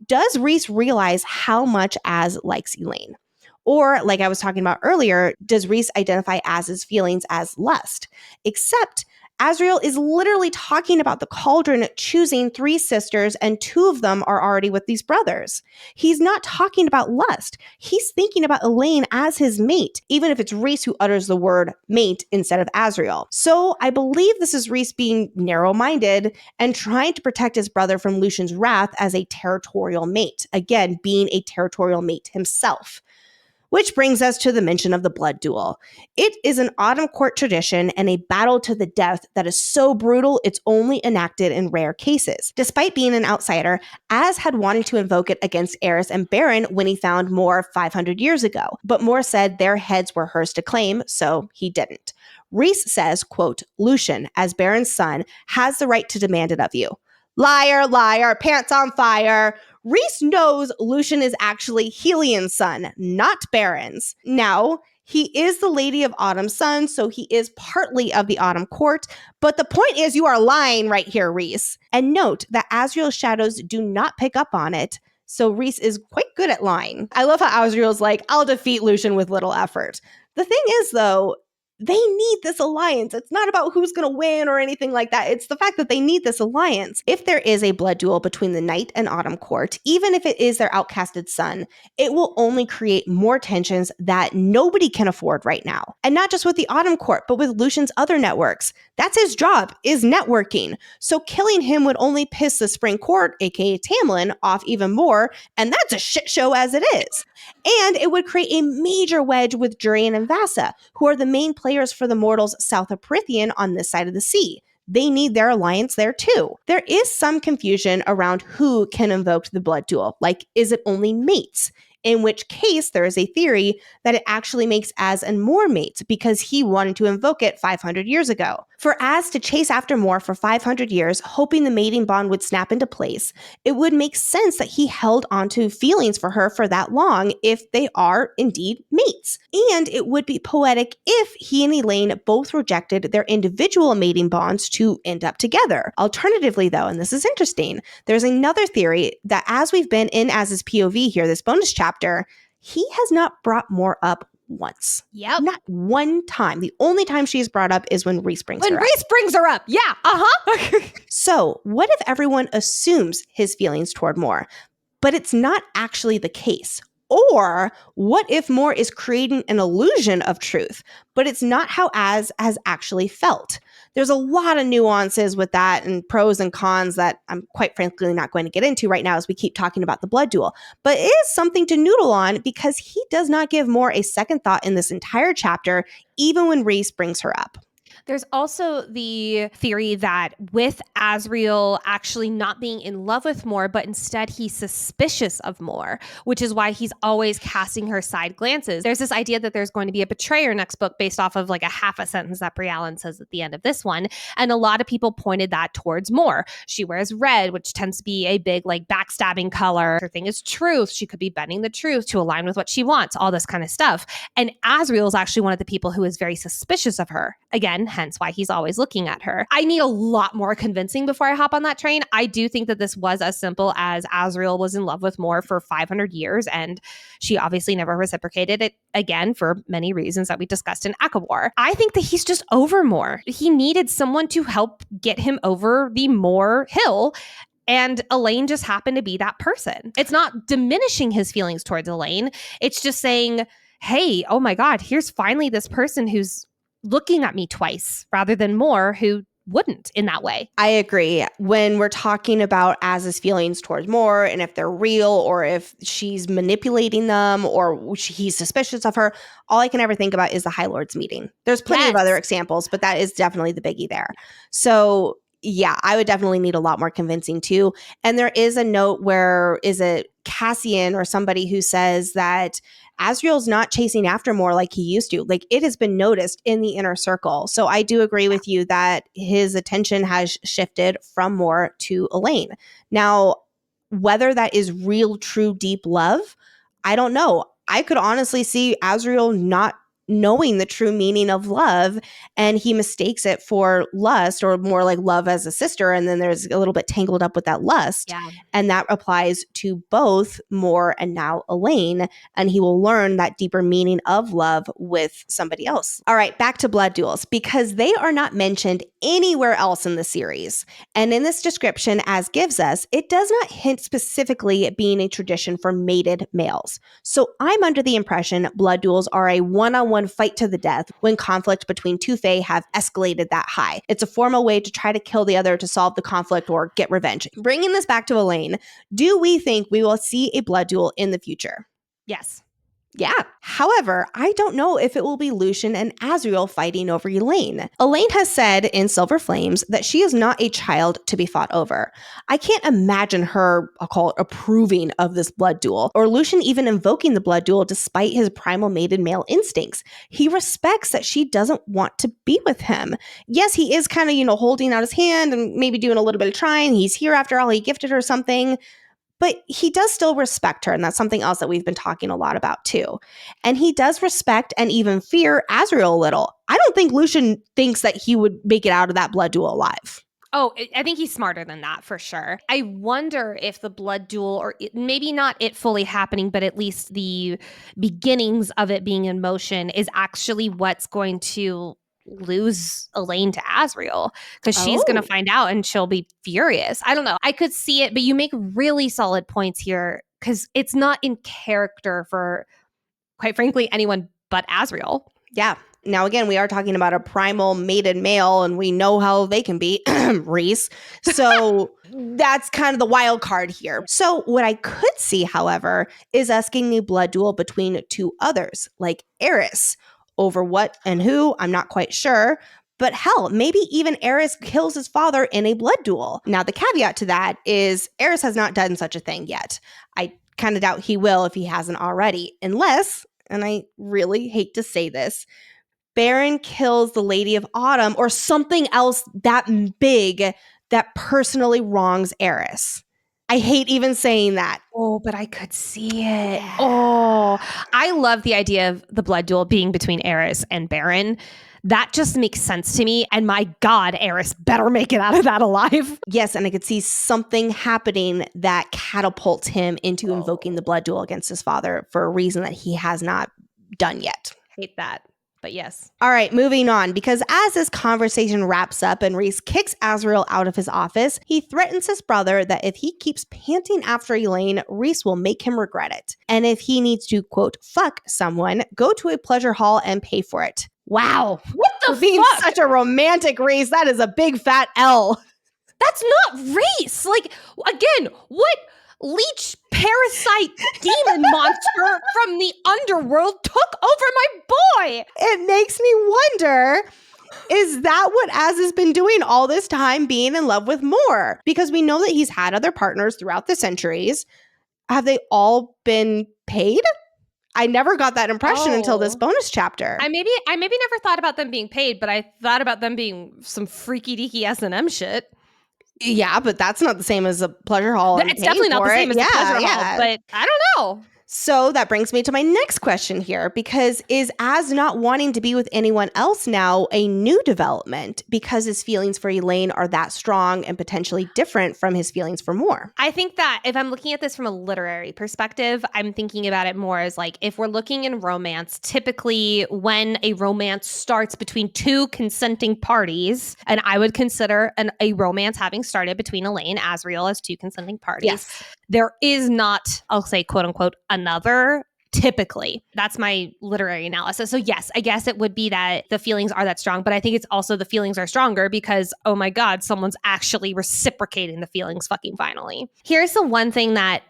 does Rhys realize how much Az likes Elaine? Or, like I was talking about earlier, does Rhys identify Az's feelings as lust? Except Azriel is literally talking about the Cauldron choosing 3 sisters, and 2 of them are already with these brothers. He's not talking about lust. He's thinking about Elaine as his mate, even if it's Rhys who utters the word mate instead of Azriel. So I believe this is Rhys being narrow-minded and trying to protect his brother from Lucian's wrath as a territorial mate. Again, being a territorial mate himself. Which brings us to the mention of the blood duel. It is an Autumn court tradition and a battle to the death that is so brutal it's only enacted in rare cases. Despite being an outsider, Az had wanted to invoke it against Eris and Baron when he found Moore 500 years ago, but Moore said their heads were hers to claim, so he didn't. Rhys says, quote, Lucian, as Baron's son, has the right to demand it of you. Liar, liar, pants on fire. Rhys knows Lucian is actually Helian's son, not Baron's. Now, he is the Lady of Autumn's son, so he is partly of the Autumn court, but the point is you are lying right here, Rhys. And note that Azriel's shadows do not pick up on it, so Rhys is quite good at lying. I love how Azriel's like, I'll defeat Lucian with little effort. The thing is, though, they need this alliance. It's not about who's going to win or anything like that. It's the fact that they need this alliance. If there is a blood duel between the Night and Autumn court, even if it is their outcasted son, it will only create more tensions that nobody can afford right now. And not just with the Autumn court, but with Lucian's other networks. That's his job, is networking. So killing him would only piss the Spring court, aka Tamlin, off even more, and that's a shit show as it is. And it would create a major wedge with Jurian and Vassa, who are the main players for the mortals south of Prythian on this side of the sea. They need their alliance there too. There is some confusion around who can invoke the blood duel. Like, is it only mates? in which case there is a theory that it actually makes Az and Mor mates because he wanted to invoke it 500 years ago. For Az to chase after Mor for 500 years, hoping the mating bond would snap into place, it would make sense that he held onto feelings for her for that long if they are indeed mates. And it would be poetic if he and Elaine both rejected their individual mating bonds to end up together. Alternatively, though, and this is interesting, there's another theory that as we've been in Az's POV here, this bonus chapter, he has not brought Mor up once. Yep. Not one time. The only time she's brought up is when Rhys brings her up. When Rhys brings her up. Yeah. Uh-huh. So what if everyone assumes his feelings toward Mor, but it's not actually the case? Or what if Mor is creating an illusion of truth, but it's not how Az has actually felt? There's a lot of nuances with that and pros and cons that I'm quite frankly not going to get into right now as we keep talking about the blood duel. But it is something to noodle on because he does not give Mor a second thought in this entire chapter, even when Rhys brings her up. There's also the theory that with Azriel actually not being in love with Mor, but instead he's suspicious of Mor, which is why he's always casting her side glances. There's this idea that there's going to be a betrayer next book based off of like a half a sentence that Bri Allen says at the end of this one. And a lot of people pointed that towards Mor. She wears red, which tends to be a big like backstabbing color. Her thing is truth. She could be bending the truth to align with what she wants, all this kind of stuff. And Azriel is actually one of the people who is very suspicious of her. Again, hence why he's always looking at her. I need a lot more convincing before I hop on that train. I do think that this was as simple as Azriel was in love with Mor for 500 years, and she obviously never reciprocated it again for many reasons that we discussed in ACOWAR. I think that he's just over Mor. He needed someone to help get him over the Mor hill, and Elaine just happened to be that person. It's not diminishing his feelings towards Elaine. It's just saying, hey, oh my God, here's finally this person who's looking at me twice rather than Mor who wouldn't in that way. I agree. When we're talking about Az's feelings towards Mor and if they're real or if she's manipulating them or he's suspicious of her, all I can ever think about is the High Lords meeting. There's plenty of other examples, but that is definitely the biggie there. So yeah, I would definitely need a lot more convincing too. And there is a note where is it Cassian or somebody who says that Azriel's not chasing after Mor like he used to. Like it has been noticed in the inner circle. So I do agree with you that his attention has shifted from Mor to Elaine. Now, whether that is real, true, deep love, I don't know. I could honestly see Azriel not knowing the true meaning of love, and he mistakes it for lust or more like love as a sister, and then there's a little bit tangled up with that lust. Yeah. And that applies to both Mor and now Elaine, and he will learn that deeper meaning of love with somebody else. All right, back to blood duels, because they are not mentioned anywhere else in the series. And in this description, as gives us, it does not hint specifically at being a tradition for mated males. So I'm under the impression blood duels are a one-on-one fight to the death when conflict between two Fae have escalated that high. It's a formal way to try to kill the other to solve the conflict or get revenge. Bringing this back to Elaine, do we think we will see a blood duel in the future? Yes. Yeah. However, I don't know if it will be Lucien and Azriel fighting over Elaine. Elaine has said in Silver Flames that she is not a child to be fought over. I can't imagine her, I'll call it, approving of this blood duel, or Lucien even invoking the blood duel despite his primal mated male instincts. He respects that she doesn't want to be with him. Yes, he is kind of, holding out his hand and maybe doing a little bit of trying. He's here after all. He gifted her something. But he does still respect her, and that's something else that we've been talking a lot about too. And he does respect and even fear Azriel a little. I don't think Lucien thinks that he would make it out of that blood duel alive. Oh, I think he's smarter than that for sure. I wonder if the blood duel, or maybe not it fully happening, but at least the beginnings of it being in motion is actually what's going to lose Elaine to Azriel, because she's going to find out and she'll be furious. I don't know. I could see it, but you make really solid points here because it's not in character for, quite frankly, anyone but Azriel. Yeah. Now, again, we are talking about a primal mated male, and we know how they can be, Rhys. So that's kind of the wild card here. So what I could see, however, is us getting a blood duel between two others, like Eris. Over what and who, I'm not quite sure. But hell, maybe even Eris kills his father in a blood duel. Now, the caveat to that is Eris has not done such a thing yet. I kind of doubt he will if he hasn't already. Unless, and I really hate to say this, Baron kills the Lady of Autumn or something else that big that personally wrongs Eris. I hate even saying that. Oh, but I could see it. Oh, I love the idea of the blood duel being between Eris and Baron. That just makes sense to me. And my God, Eris better make it out of that alive. Yes, and I could see something happening that catapults him into invoking the blood duel against his father for a reason that he has not done yet. Hate that. But yes. All right, moving on, because as this conversation wraps up and Rhys kicks Azriel out of his office, he threatens his brother that if he keeps panting after Elaine, Rhys will make him regret it. And if he needs to, quote, fuck someone, go to a pleasure hall and pay for it. Wow. What the for being fuck? such a romantic, Rhys, that is a big fat L. That's not Rhys. Like, again, what leech parasite demon monster from the underworld took over my boy? It makes me wonder, is that what Az has been doing all this time, being in love with more? Because we know that he's had other partners throughout the centuries. Have they all been paid? I never got that impression until this bonus chapter. I maybe never thought about them being paid, but I thought about them being some freaky deaky S&M shit. Yeah, but that's not the same as a pleasure hall. It's definitely not the same as a pleasure hall, but I don't know. So that brings me to my next question here, because is Az not wanting to be with anyone else now a new development because his feelings for Elaine are that strong and potentially different from his feelings for Moore? I think that if I'm looking at this from a literary perspective, I'm thinking about it more as like, if we're looking in romance, typically when a romance starts between two consenting parties, and I would consider a romance having started between Elaine and Azriel as two consenting parties. Yes. There is not, I'll say, quote unquote, another, typically. That's my literary analysis. So yes, I guess it would be that the feelings are that strong, but I think it's also the feelings are stronger because, oh my God, someone's actually reciprocating the feelings fucking finally. Here's the one thing that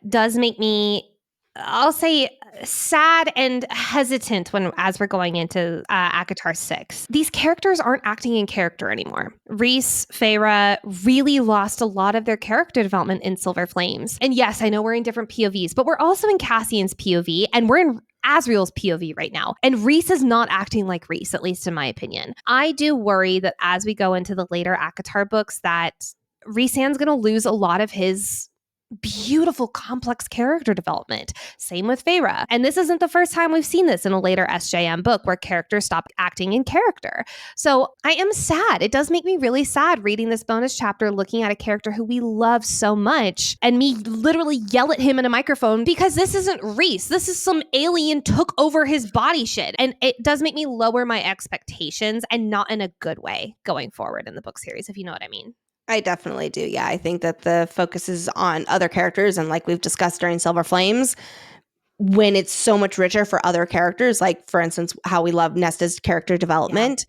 does make me, I'll say, sad and hesitant as we're going into ACOTAR 6. These characters aren't acting in character anymore. Rhys, Feyre really lost a lot of their character development in Silver Flames. And yes, I know we're in different POVs, but we're also in Cassian's POV and we're in Azriel's POV right now. And Rhys is not acting like Rhys, at least in my opinion. I do worry that as we go into the later ACOTAR books that Rhys-Anne's going to lose a lot of his beautiful, complex character development. Same with Feyre. And this isn't the first time we've seen this in a later SJM book where characters stop acting in character. So I am sad. It does make me really sad reading this bonus chapter, looking at a character who we love so much, and me literally yell at him in a microphone because this isn't Rhys. This is some alien took over his body shit. And it does make me lower my expectations, and not in a good way going forward in the book series, if you know what I mean. I definitely do. Yeah, I think that the focus is on other characters. And like we've discussed during Silver Flames, when it's so much richer for other characters, like for instance, how we love Nesta's character development,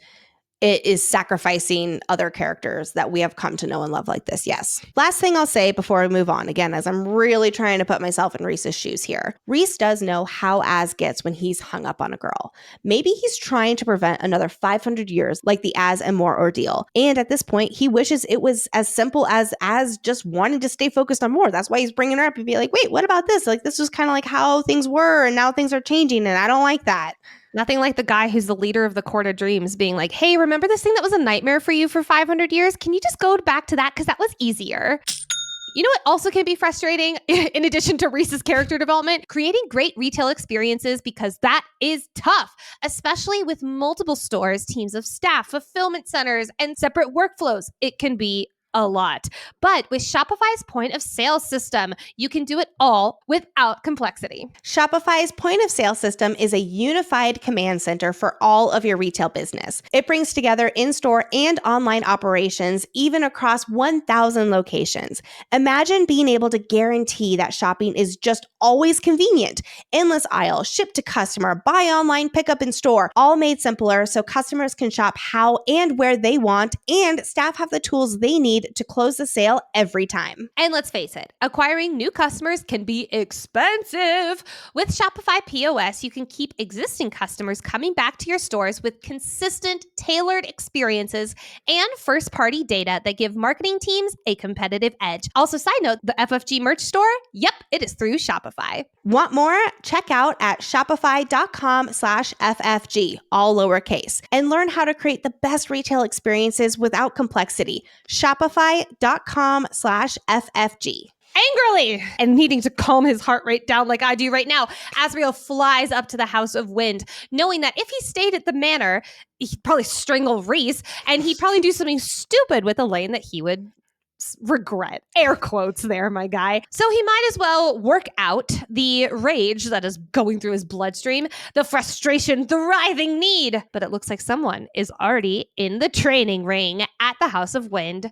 it is sacrificing other characters that we have come to know and love like this. Yes. Last thing I'll say before we move on, again, as I'm really trying to put myself in Rhys's shoes here. Rhys does know how Az gets when he's hung up on a girl. Maybe he's trying to prevent another 500 years like the Az and Moore ordeal. And at this point, he wishes it was as simple as just wanting to stay focused on Moore. That's why he's bringing her up and be like, wait, what about this? Like, this was kind of like how things were and now things are changing and I don't like that. Nothing like the guy who's the leader of the Court of Dreams being like, hey, remember this thing that was a nightmare for you for 500 years? Can you just go back to that? Because that was easier. You know what also can be frustrating, in addition to Rhys's character development? Creating great retail experiences, because that is tough, especially with multiple stores, teams of staff, fulfillment centers, and separate workflows. It can be a lot. But with Shopify's point of sale system, you can do it all without complexity. Shopify's point of sale system is a unified command center for all of your retail business. It brings together in-store and online operations, even across 1,000 locations. Imagine being able to guarantee that shopping is just always convenient. Endless aisle, ship to customer, buy online, pick up in store, all made simpler so customers can shop how and where they want, and staff have the tools they need need to close the sale every time. And let's face it, acquiring new customers can be expensive. With Shopify POS, you can keep existing customers coming back to your stores with consistent, tailored experiences and first-party data that give marketing teams a competitive edge. Also, side note, the FFG merch store, yep, it is through Shopify. Want more? Check out at shopify.com/FFG, all lowercase, and learn how to create the best retail experiences without complexity. Shopify.com/FFG. Angrily and needing to calm his heart rate down like I do right now, Azriel flies up to the House of Wind, knowing that if he stayed at the manor, he'd probably strangle Rhys, and he'd probably do something stupid with Elaine that he would regret. Air quotes there, my guy. So he might as well work out the rage that is going through his bloodstream, the frustration, the writhing need. But it looks like someone is already in the training ring at the House of Wind.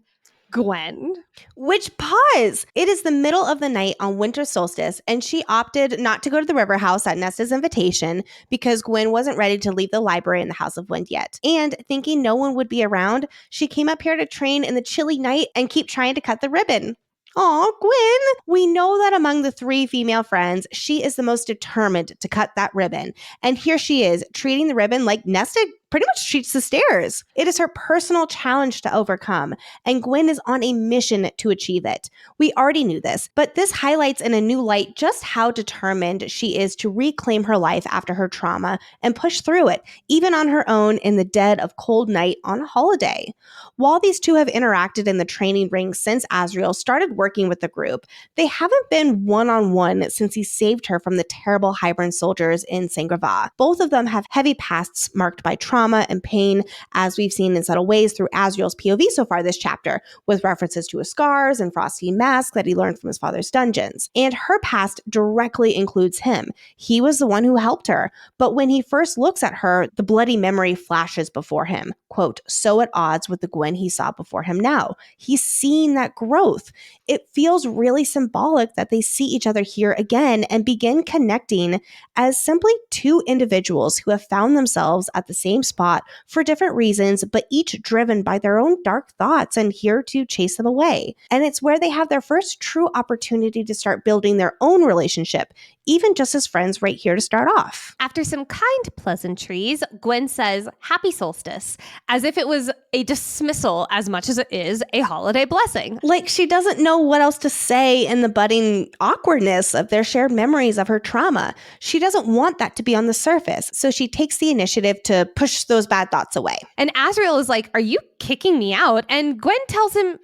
Gwyn. Which, pause! It is the middle of the night on winter solstice, and she opted not to go to the river house at Nesta's invitation because Gwyn wasn't ready to leave the library in the House of Wind yet. And thinking no one would be around, she came up here to train in the chilly night and keep trying to cut the ribbon. Aw, Gwyn! We know that among the three female friends, she is the most determined to cut that ribbon. And here she is, treating the ribbon like Nesta pretty much treats the stairs. It is her personal challenge to overcome, and Gwyn is on a mission to achieve it. We already knew this, but this highlights in a new light just how determined she is to reclaim her life after her trauma and push through it, even on her own in the dead of cold night on a holiday. While these two have interacted in the training ring since Azriel started working with the group, they haven't been one-on-one since he saved her from the terrible Hybern soldiers in Sangrava. Both of them have heavy pasts marked by trauma and pain, as we've seen in subtle ways through Azriel's POV so far this chapter, with references to his scars and frosty mask that he learned from his father's dungeons. And her past directly includes him. He was the one who helped her, but when he first looks at her, the bloody memory flashes before him. Quote, so at odds with the Gwyn he saw before him now. He's seeing that growth. It feels really symbolic that they see each other here again and begin connecting as simply two individuals who have found themselves at the same spot for different reasons, but each driven by their own dark thoughts and here to chase them away. And it's where they have their first true opportunity to start building their own relationship, even just as friends right here to start off. After some kind pleasantries, Gwyn says, "Happy solstice," as if it was a dismissal as much as it is a holiday blessing. Like she doesn't know what else to say in the budding awkwardness of their shared memories of her trauma. She doesn't want that to be on the surface, so she takes the initiative to push those bad thoughts away. And Azriel is like, "Are you kicking me out?" And Gwyn tells him,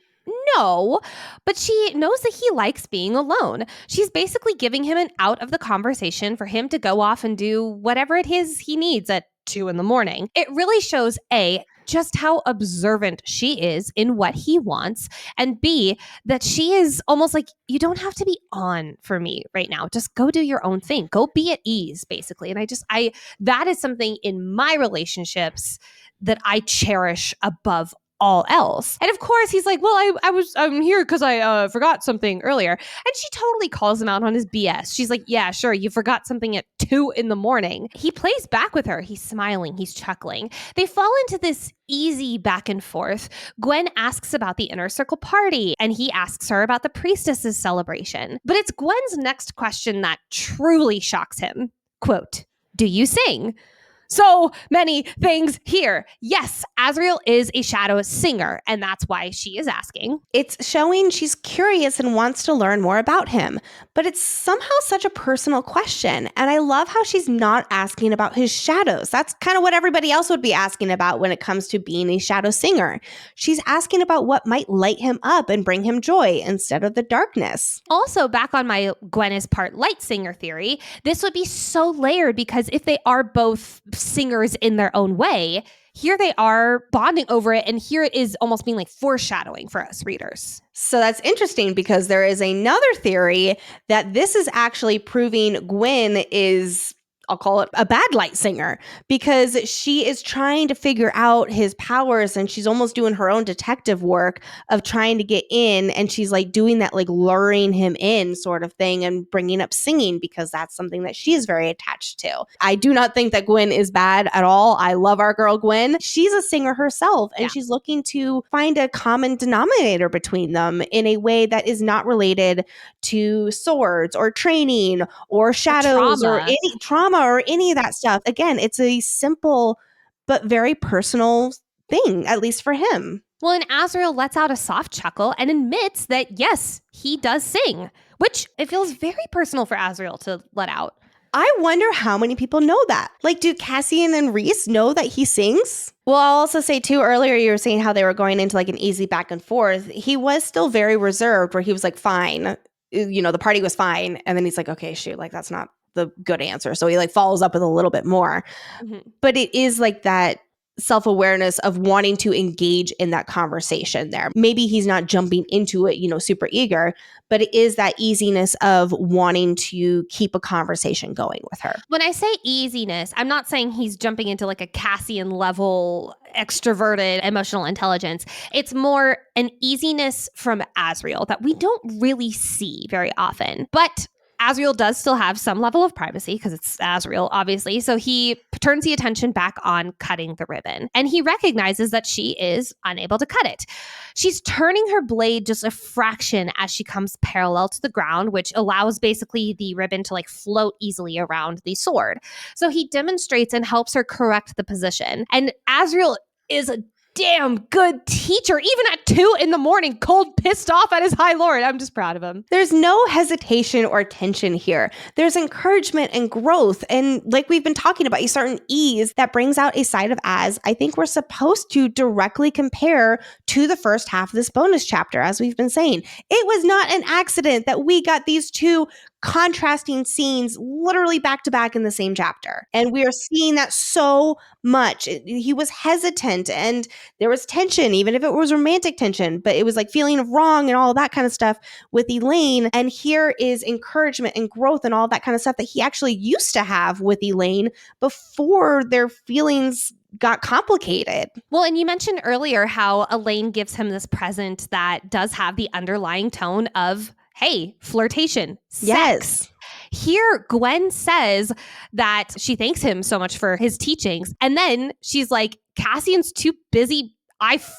no, but she knows that he likes being alone. She's basically giving him an out of the conversation for him to go off and do whatever it is he needs at 2 a.m. It really shows A, just how observant she is in what he wants, and B, that she is almost like, you don't have to be on for me right now. Just go do your own thing. Go be at ease, basically. And that is something in my relationships that I cherish above all else. And of course, he's like, well, I'm here because I forgot something earlier. And she totally calls him out on his BS. She's like, yeah, sure, you forgot something at 2 a.m. He plays back with her. He's smiling. He's chuckling. They fall into this easy back and forth. Gwyn asks about the Inner Circle party, and he asks her about the priestess's celebration. But it's Gwen's next question that truly shocks him. Quote, "Do you sing?" So many things here. Yes, Azriel is a shadow singer, and that's why she is asking. It's showing she's curious and wants to learn more about him, but it's somehow such a personal question, and I love how she's not asking about his shadows. That's kind of what everybody else would be asking about when it comes to being a shadow singer. She's asking about what might light him up and bring him joy instead of the darkness. Also, back on my Gwyn is part light singer theory, this would be so layered because if they are both singers in their own way, here they are bonding over it, and here it is almost being like foreshadowing for us readers. So that's interesting because there is another theory that this is actually proving Gwyn is I'll call it a bad light singer, because she is trying to figure out his powers, and she's almost doing her own detective work of trying to get in, and she's like doing that like luring him in sort of thing and bringing up singing because that's something that she is very attached to. I do not think that Gwyn is bad at all. I love our girl Gwyn. She's a singer herself, and she's looking to find a common denominator between them in a way that is not related to swords or training or shadows or any trauma or any of that stuff. Again, it's a simple but very personal thing, at least for him. Well, and Azriel lets out a soft chuckle and admits that, yes, he does sing, which it feels very personal for Azriel to let out. I wonder how many people know that. Like, do Cassian and Rhys know that he sings? Well, I'll also say, too, earlier you were saying how they were going into like an easy back and forth. He was still very reserved, where he was like, fine. You know, the party was fine. And then he's like, okay, shoot, like that's not the good answer. So he like follows up with a little bit more. Mm-hmm. But it is like that self-awareness of wanting to engage in that conversation there. Maybe he's not jumping into it, you know, super eager, but it is that easiness of wanting to keep a conversation going with her. When I say easiness, I'm not saying he's jumping into like a Cassian level extroverted emotional intelligence. It's more an easiness from Azriel that we don't really see very often. But Azriel does still have some level of privacy because it's Azriel, obviously. So he turns the attention back on cutting the ribbon. And he recognizes that she is unable to cut it. She's turning her blade just a fraction as she comes parallel to the ground, which allows basically the ribbon to like float easily around the sword. So he demonstrates and helps her correct the position. And Azriel is a damn good teacher, even at 2 a.m, cold, pissed off at his high lord. I'm just proud of him. There's no hesitation or tension here. There's encouragement and growth. And like we've been talking about, a certain ease that brings out a side of Az I think we're supposed to directly compare to the first half of this bonus chapter, as we've been saying. It was not an accident that we got these two contrasting scenes literally back to back in the same chapter. And we are seeing that so much. He was hesitant and there was tension, even if it was romantic tension, but it was like feeling of wrong and all that kind of stuff with Elaine. And here is encouragement and growth and all that kind of stuff that he actually used to have with Elaine before their feelings got complicated. Well, and you mentioned earlier how Elaine gives him this present that does have the underlying tone of, hey, flirtation, sex. Yes. Here, Gwyn says that she thanks him so much for his teachings. And then she's like, Cassian's too busy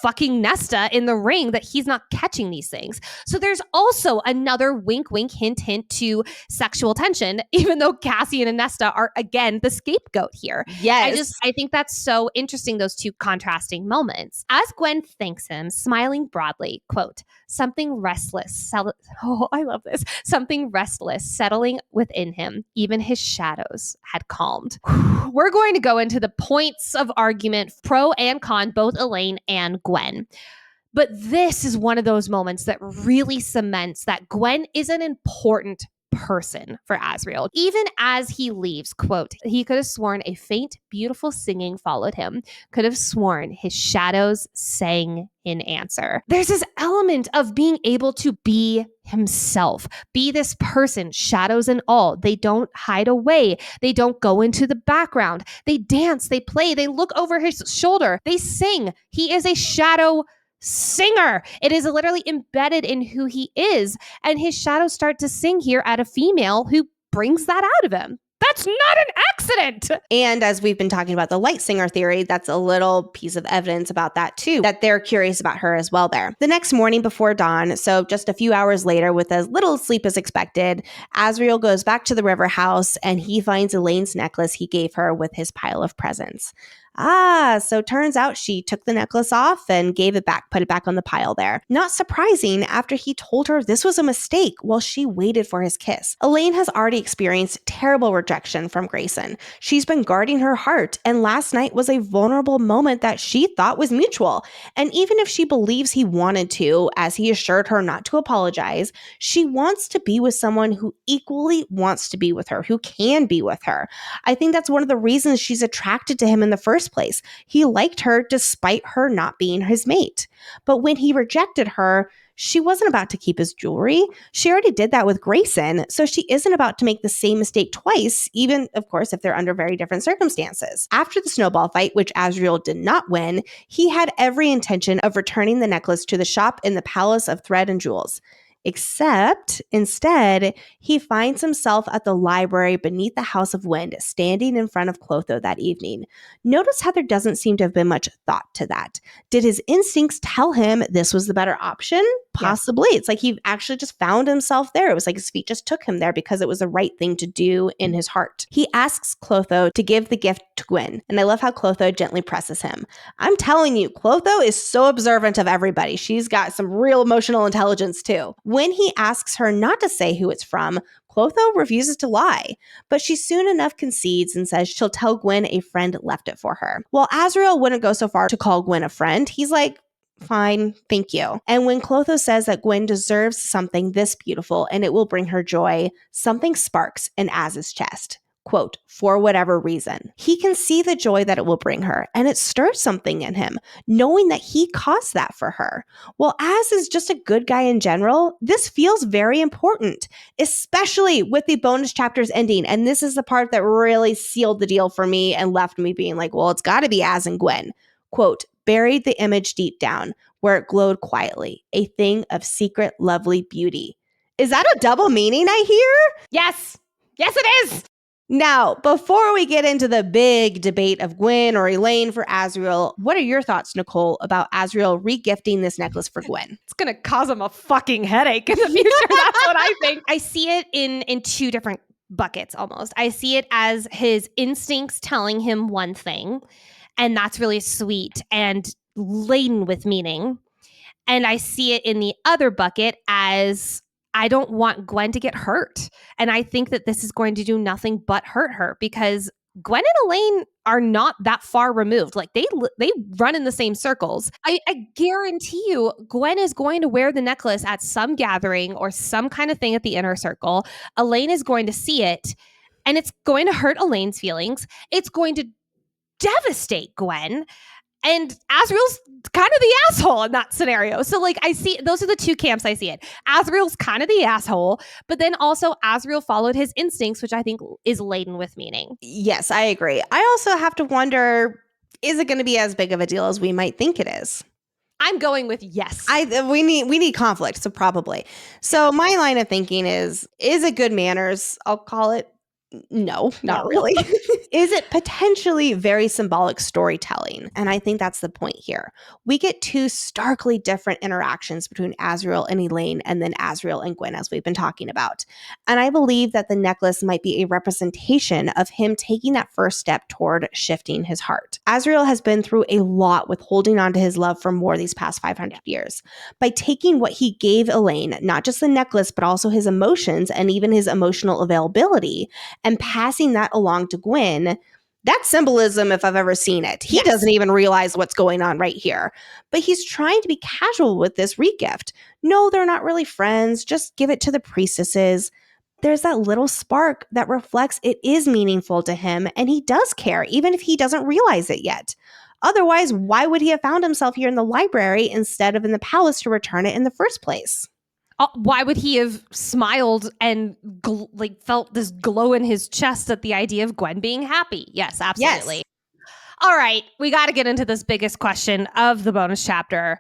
fucking Nesta in the ring that he's not catching these things. So there's also another wink, wink, hint, hint to sexual tension, even though Cassian and Nesta are, again, the scapegoat here. Yes. I think that's so interesting, those two contrasting moments. As Gwyn thanks him, smiling broadly, quote, something restless, I love this, something restless settling within him. Even his shadows had calmed. We're going to go into the points of argument, pro and con, both Elaine and Gwyn. But this is one of those moments that really cements that Gwyn is an important person for Azriel. Even as he leaves, quote, he could have sworn a faint, beautiful singing followed him, could have sworn his shadows sang in answer. There's this element of being able to be himself, be this person, shadows and all. They don't hide away. They don't go into the background. They dance, they play, they look over his shoulder, they sing. He is a shadow singer. It is literally embedded in who he is. And his shadows start to sing here at a female who brings that out of him. That's not an accident. And as we've been talking about the light singer theory, that's a little piece of evidence about that too, that they're curious about her as well there. The next morning before dawn, so just a few hours later with as little sleep as expected, Azriel goes back to the river house and he finds Elaine's necklace he gave her with his pile of presents. So turns out she took the necklace off and gave it back, put it back on the pile there. Not surprising after he told her this was a mistake while she waited for his kiss. Elaine has already experienced terrible rejection from Grayson. She's been guarding her heart, and last night was a vulnerable moment that she thought was mutual. And even if she believes he wanted to, as he assured her not to apologize, she wants to be with someone who equally wants to be with her, who can be with her. I think that's one of the reasons she's attracted to him in the first place. He liked her despite her not being his mate. But when he rejected her, She wasn't about to keep his jewelry. She already did that with Grayson, so she isn't about to make the same mistake twice, even, of course, if they're under very different circumstances. After the snowball fight, which Azriel did not win, he had every intention of returning the necklace to the shop in the Palace of Thread and Jewels. Except, instead, he finds himself at the library beneath the House of Wind, standing in front of Clotho that evening. Notice how there doesn't seem to have been much thought to that. Did his instincts tell him this was the better option? Possibly. Yes. It's like he actually just found himself there. It was like his feet just took him there because it was the right thing to do in his heart. He asks Clotho to give the gift to Gwyn, and I love how Clotho gently presses him. I'm telling you, Clotho is so observant of everybody. She's got some real emotional intelligence too. When he asks her not to say who it's from, Clotho refuses to lie, but she soon enough concedes and says she'll tell Gwyn a friend left it for her. While Azriel wouldn't go so far to call Gwyn a friend, he's like, fine, thank you. And when Clotho says that Gwyn deserves something this beautiful and it will bring her joy, something sparks in Az's chest. Quote, for whatever reason. He can see the joy that it will bring her, and it stirs something in him, knowing that he caused that for her. While Az is just a good guy in general, this feels very important, especially with the bonus chapters ending. And this is the part that really sealed the deal for me and left me being like, well, it's got to be Az and Gwyn. Quote, buried the image deep down, where it glowed quietly, a thing of secret, lovely beauty. Is that a double meaning I hear? Yes. Yes, it is. Now, before we get into the big debate of Gwyn or Elaine for Azriel, what are your thoughts, Nicole, about Azriel regifting this necklace for Gwyn? It's going to cause him a fucking headache in the future. That's what I think. I see it in two different buckets almost. I see it as his instincts telling him one thing, and that's really sweet and laden with meaning. And I see it in the other bucket as I don't want Gwyn to get hurt. And I think that this is going to do nothing but hurt her because Gwyn and Elaine are not that far removed. Like they run in the same circles. I guarantee you Gwyn is going to wear the necklace at some gathering or some kind of thing at the Inner Circle. Elaine is going to see it and it's going to hurt Elaine's feelings. It's going to devastate Gwyn. And Azriel's kind of the asshole in that scenario. So like I see, those are the two camps I see it. Azriel's kind of the asshole, but then also Azriel followed his instincts, which I think is laden with meaning. Yes, I agree. I also have to wonder, is it going to be as big of a deal as we might think it is? I'm going with yes. We need conflict, so probably. So my line of thinking is it good manners? I'll call it. No, not really. Is it potentially very symbolic storytelling? And I think that's the point here. We get two starkly different interactions between Azriel and Elaine and then Azriel and Gwyn, as we've been talking about. And I believe that the necklace might be a representation of him taking that first step toward shifting his heart. Azriel has been through a lot with holding on to his love for more these past 500 years. By taking what he gave Elaine, not just the necklace, but also his emotions and even his emotional availability, and passing that along to Gwyn, that's symbolism if I've ever seen it. He doesn't even realize what's going on right here. But he's trying to be casual with this regift. No, they're not really friends. Just give it to the priestesses. There's that little spark that reflects it is meaningful to him, and he does care, even if he doesn't realize it yet. Otherwise, why would he have found himself here in the library instead of in the palace to return it in the first place? Why would he have smiled and felt this glow in his chest at the idea of Gwyn being happy? Yes, absolutely. Yes. All right, we got to get into this biggest question of the bonus chapter.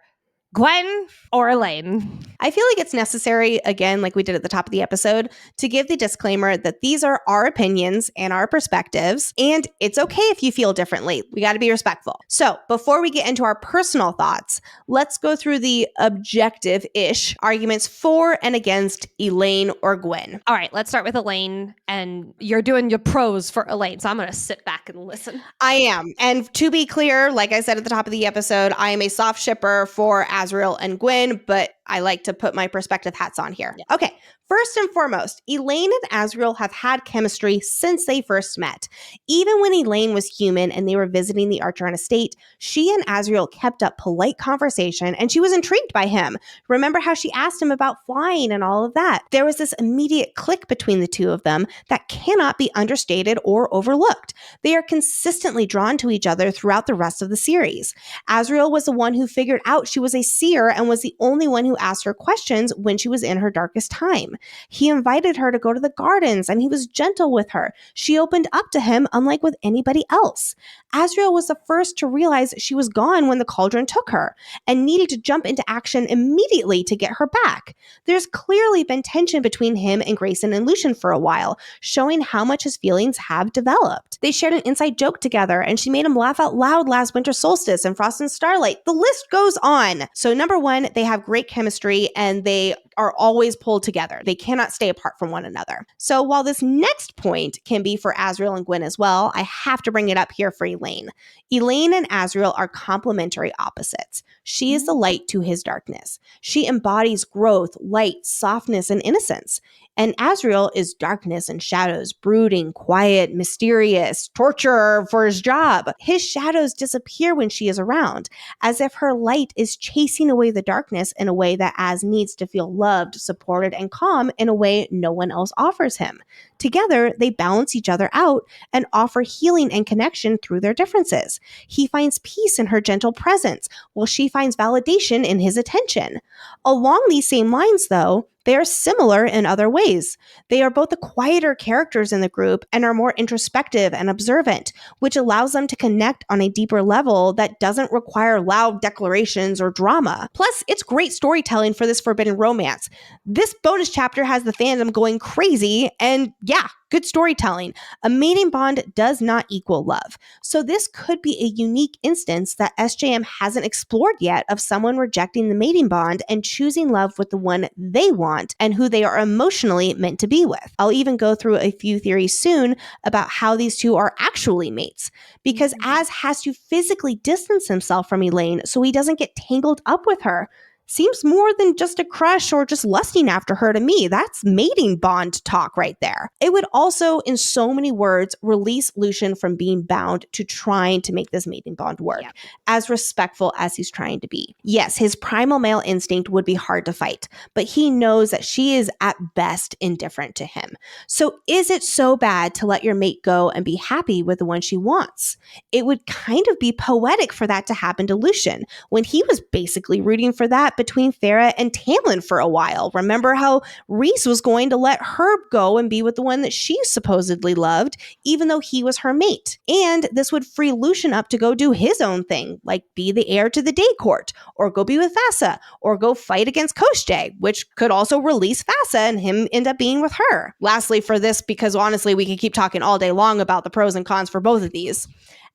Gwyn or Elaine? I feel like it's necessary, again, like we did at the top of the episode, to give the disclaimer that these are our opinions and our perspectives, and it's okay if you feel differently. We got to be respectful. So before we get into our personal thoughts, let's go through the objective-ish arguments for and against Elaine or Gwyn. All right, let's start with Elaine, and you're doing your pros for Elaine, so I'm going to sit back and listen. I am. And to be clear, like I said at the top of the episode, I am a soft shipper for Azriel and Gwyn, but I like to put my perspective hats on here. Yeah. Okay, first and foremost, Elaine and Azriel have had chemistry since they first met. Even when Elaine was human and they were visiting the Archeron estate, she and Azriel kept up polite conversation and she was intrigued by him. Remember how she asked him about flying and all of that? There was this immediate click between the two of them that cannot be understated or overlooked. They are consistently drawn to each other throughout the rest of the series. Azriel was the one who figured out she was a seer and was the only one who who asked her questions when she was in her darkest time. He invited her to go to the gardens, and he was gentle with her. She opened up to him unlike with anybody else. Azriel was the first to realize she was gone when the cauldron took her, and needed to jump into action immediately to get her back. There's clearly been tension between him and Grayson and Lucien for a while, showing how much his feelings have developed. They shared an inside joke together, and she made him laugh out loud last winter solstice and Frost and Starlight. The list goes on. So number one, they have great chemistry, and they are always pulled together. They cannot stay apart from one another. So while this next point can be for Azriel and Gwyn as well, I have to bring it up here for Elaine. Elaine and Azriel are complementary opposites. She is the light to his darkness. She embodies growth, light, softness, and innocence. And Azriel is darkness and shadows, brooding, quiet, mysterious, torturer for his job. His shadows disappear when she is around, as if her light is chasing away the darkness in a way that Az needs to feel loved, supported, and calm in a way no one else offers him. Together, they balance each other out and offer healing and connection through their differences. He finds peace in her gentle presence, while she finds validation in his attention. Along these same lines, though, they are similar in other ways. They are both the quieter characters in the group and are more introspective and observant, which allows them to connect on a deeper level that doesn't require loud declarations or drama. Plus, it's great storytelling for this forbidden romance. This bonus chapter has the fandom going crazy, and yeah, good storytelling. A mating bond does not equal love. So this could be a unique instance that SJM hasn't explored yet of someone rejecting the mating bond and choosing love with the one they want and who they are emotionally meant to be with. I'll even go through a few theories soon about how these two are actually mates, because Az has to physically distance himself from Elaine so he doesn't get tangled up with her. Seems more than just a crush or just lusting after her to me. That's mating bond talk right there. It would also, in so many words, release Lucien from being bound to trying to make this mating bond work, as respectful as he's trying to be. Yes, his primal male instinct would be hard to fight, but he knows that she is at best indifferent to him. So is it so bad to let your mate go and be happy with the one she wants? It would kind of be poetic for that to happen to Lucien, when he was basically rooting for that between Farah and Tamlin for a while. Remember how Rhys was going to let Herb go and be with the one that she supposedly loved, even though he was her mate. And this would free Lucien up to go do his own thing, like be the heir to the day court, or go be with Vasa, or go fight against Koschei, which could also release Vasa and him end up being with her. Lastly, for this, because honestly, we could keep talking all day long about the pros and cons for both of these.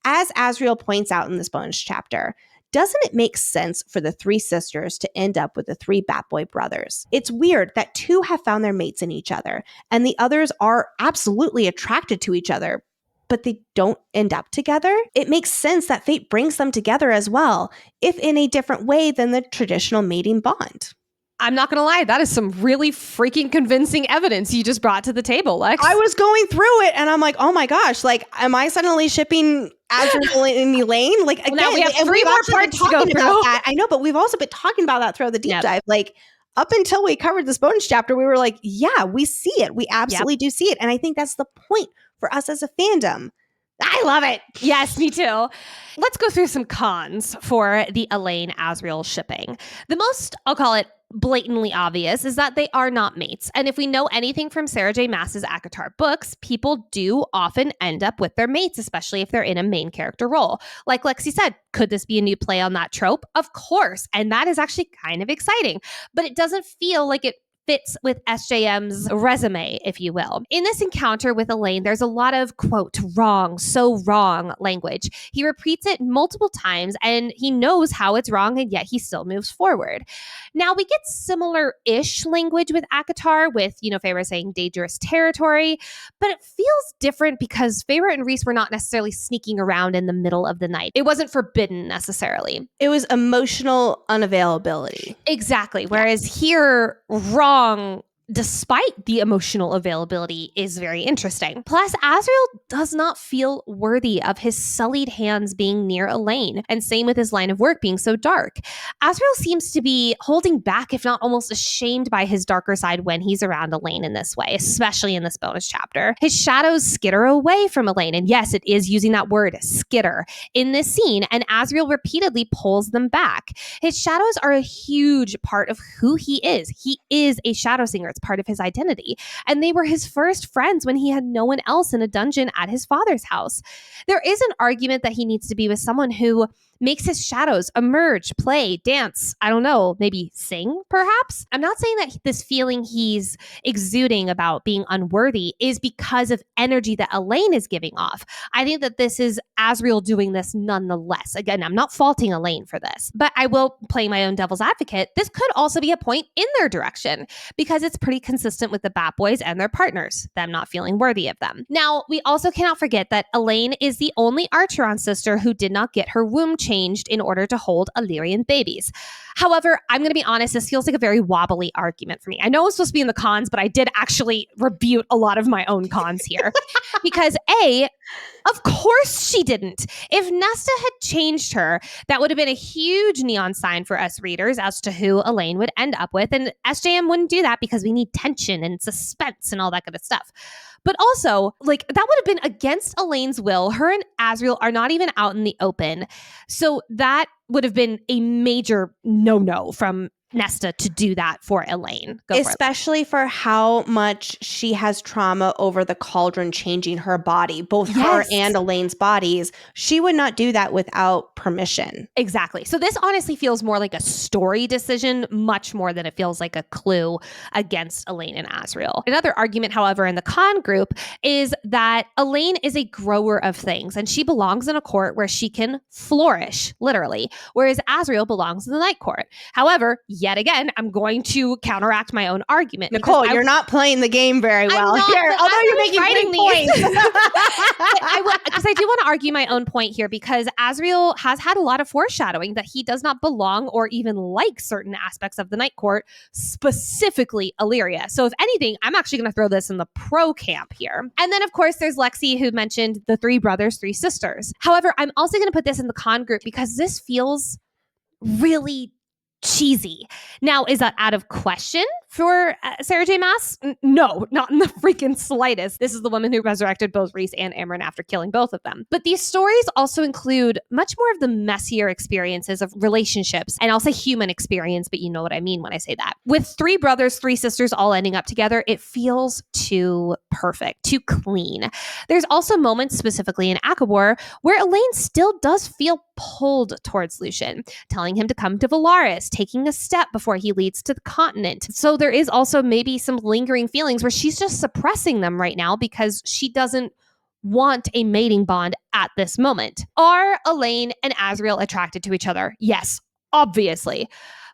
As Azriel points out in this bonus chapter, doesn't it make sense for the three sisters to end up with the three Batboy brothers? It's weird that two have found their mates in each other, and the others are absolutely attracted to each other, but they don't end up together. It makes sense that fate brings them together as well, if in a different way than the traditional mating bond. I'm not going to lie, that is some really freaking convincing evidence you just brought to the table, Lex. I was going through it and I'm like, oh my gosh, like, am I suddenly shipping Azriel and Elaine? Like, again, well, now we have three more parts to go through. That. I know, but we've also been talking about that throughout the deep dive. Like, up until we covered this bonus chapter, we were like, yeah, we see it. We absolutely do see it. And I think that's the point for us as a fandom. I love it. Yes, me too. Let's go through some cons for the Elaine Azriel shipping. The most, I'll call it, blatantly obvious is that they are not mates. And if we know anything from Sarah J. Maas's ACOTAR books, people do often end up with their mates, especially if they're in a main character role. Like Lexi said, could this be a new play on that trope? Of course. And that is actually kind of exciting. But it doesn't feel like it fits with SJM's resume, if you will. In this encounter with Elaine, there's a lot of, quote, wrong, so wrong language. He repeats it multiple times and he knows how it's wrong, and yet he still moves forward. Now, we get similar-ish language with ACOTAR, with, Feyre saying dangerous territory, but it feels different because Feyre and Rhys were not necessarily sneaking around in the middle of the night. It wasn't forbidden necessarily. It was emotional unavailability. Exactly. Whereas here, wrong despite the emotional availability, is very interesting. Plus, Azriel does not feel worthy of his sullied hands being near Elaine, and same with his line of work being so dark. Azriel seems to be holding back, if not almost ashamed by his darker side when he's around Elaine in this way, especially in this bonus chapter. His shadows skitter away from Elaine, and yes, it is using that word, skitter, in this scene, and Azriel repeatedly pulls them back. His shadows are a huge part of who he is. He is a shadow singer. It's part of his identity. And they were his first friends when he had no one else in a dungeon at his father's house. There is an argument that he needs to be with someone who makes his shadows emerge, play, dance, I don't know, maybe sing, perhaps? I'm not saying that this feeling he's exuding about being unworthy is because of energy that Elaine is giving off. I think that this is Azriel doing this nonetheless. Again, I'm not faulting Elaine for this, but I will play my own devil's advocate. This could also be a point in their direction because it's pretty consistent with the Bat Boys and their partners, them not feeling worthy of them. Now, we also cannot forget that Elaine is the only Archeron sister who did not get her womb changed in order to hold Illyrian babies. However, I'm going to be honest, this feels like a very wobbly argument for me. I know I'm supposed to be in the cons, but I did actually rebuke a lot of my own cons here. Because A, of course she didn't. If Nesta had changed her, that would have been a huge neon sign for us readers as to who Elaine would end up with. And SJM wouldn't do that because we need tension and suspense and all that kind of stuff. But also, like, that would have been against Elaine's will. Her and Azriel are not even out in the open. So that would have been a major no-no from Nesta to do that for Elaine. Especially for how much she has trauma over the Cauldron changing her body, both her and Elaine's bodies. She would not do that without permission. Exactly. So this honestly feels more like a story decision, much more than it feels like a clue against Elaine and Azriel. Another argument, however, in the con group is that Elaine is a grower of things and she belongs in a court where she can flourish, literally, whereas Azriel belongs in the Night Court. However, yet again, I'm going to counteract my own argument. Nicole, you're not playing the game very well here, although you're making great points. Because I do want to argue my own point here, because Azriel has had a lot of foreshadowing that he does not belong or even like certain aspects of the Night Court, specifically Illyria. So if anything, I'm actually going to throw this in the pro camp here. And then, of course, there's Lexi, who mentioned the 3 brothers, 3 sisters. However, I'm also going to put this in the con group because this feels really cheesy. Now, is that out of question for Sarah J. Maas? No, not in the freaking slightest. This is the woman who resurrected both Rhys and Amren after killing both of them. But these stories also include much more of the messier experiences of relationships, and I'll say human experience, but you know what I mean when I say that. With 3 brothers, 3 sisters all ending up together, it feels too perfect, too clean. There's also moments, specifically in Akabor, where Elaine still does feel pulled towards Lucian, telling him to come to Valaris, taking a step before he leads to the continent. So there is also maybe some lingering feelings where she's just suppressing them right now because she doesn't want a mating bond at this moment. Are Elaine and Azriel attracted to each other? Yes, obviously.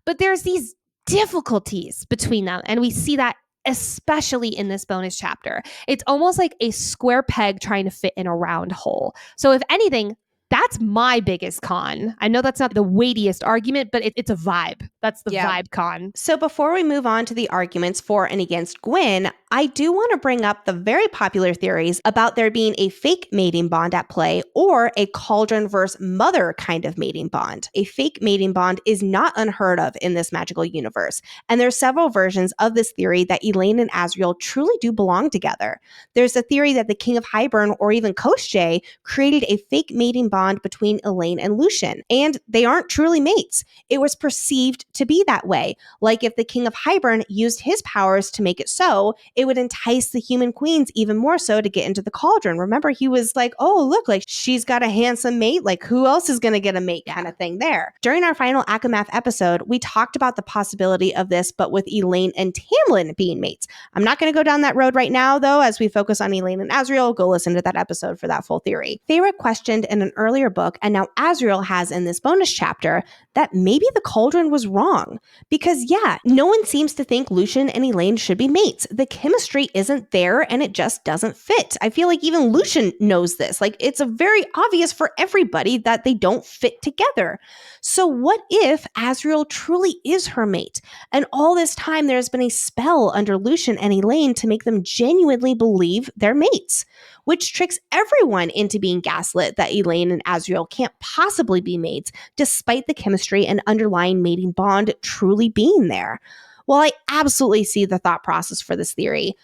But there's these difficulties between them, and we see that especially in this bonus chapter. It's almost like a square peg trying to fit in a round hole. So if anything, that's my biggest con. I know that's not the weightiest argument, but it's a vibe. That's the vibe con. So before we move on to the arguments for and against Gwyn, I do want to bring up the very popular theories about there being a fake mating bond at play or a Cauldron versus mother kind of mating bond. A fake mating bond is not unheard of in this magical universe, and there's several versions of this theory that Elaine and Azriel truly do belong together. There's a theory that the King of Hybern or even Koschei created a fake mating bond between Elaine and Lucian, and they aren't truly mates. It was perceived to be that way. Like if the King of Hybern used his powers to make it so, it would entice the human queens even more so to get into the Cauldron. Remember, he was like, oh, look, like she's got a handsome mate. Like who else is going to get a mate kind of thing there. During our final ACOMAF episode, we talked about the possibility of this, but with Elaine and Tamlin being mates. I'm not going to go down that road right now, though, as we focus on Elaine and Azriel. Go listen to that episode for that full theory. Fae-vorite questioned in an earlier book, and now Azriel has in this bonus chapter, that maybe the Cauldron was wrong. Because yeah, no one seems to think Lucian and Elaine should be mates. The chemistry chemistry isn't there and it just doesn't fit. I feel like even Lucien knows this. Like, it's a very obvious for everybody that they don't fit together. So what if Azriel truly is her mate? And all this time there's been a spell under Lucien and Elaine to make them genuinely believe they're mates, which tricks everyone into being gaslit that Elaine and Azriel can't possibly be mates, despite the chemistry and underlying mating bond truly being there. While I absolutely see the thought process for this theory,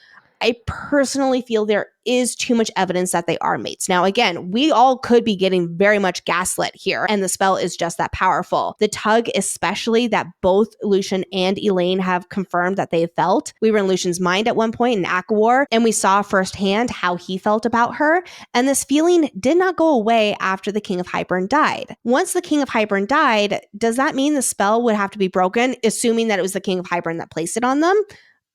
I personally feel there is too much evidence that they are mates. Now, again, we all could be getting very much gaslit here, and the spell is just that powerful. The tug, especially that both Lucien and Elaine have confirmed that they felt. We were in Lucien's mind at one point in ACOWAR, and we saw firsthand how he felt about her, and this feeling did not go away after the King of Hybern died. Once the King of Hybern died, does that mean the spell would have to be broken, assuming that it was the King of Hybern that placed it on them?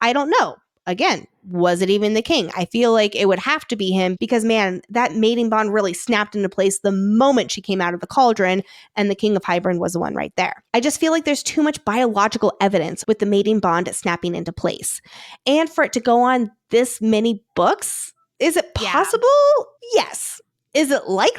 I don't know. Again, was it even the king? I feel like it would have to be him because, man, that mating bond really snapped into place the moment she came out of the cauldron, and the King of Hybern was the one right there. I just feel like there's too much biological evidence with the mating bond snapping into place. And for it to go on this many books, is it possible? Yeah. Yes. Is it likely?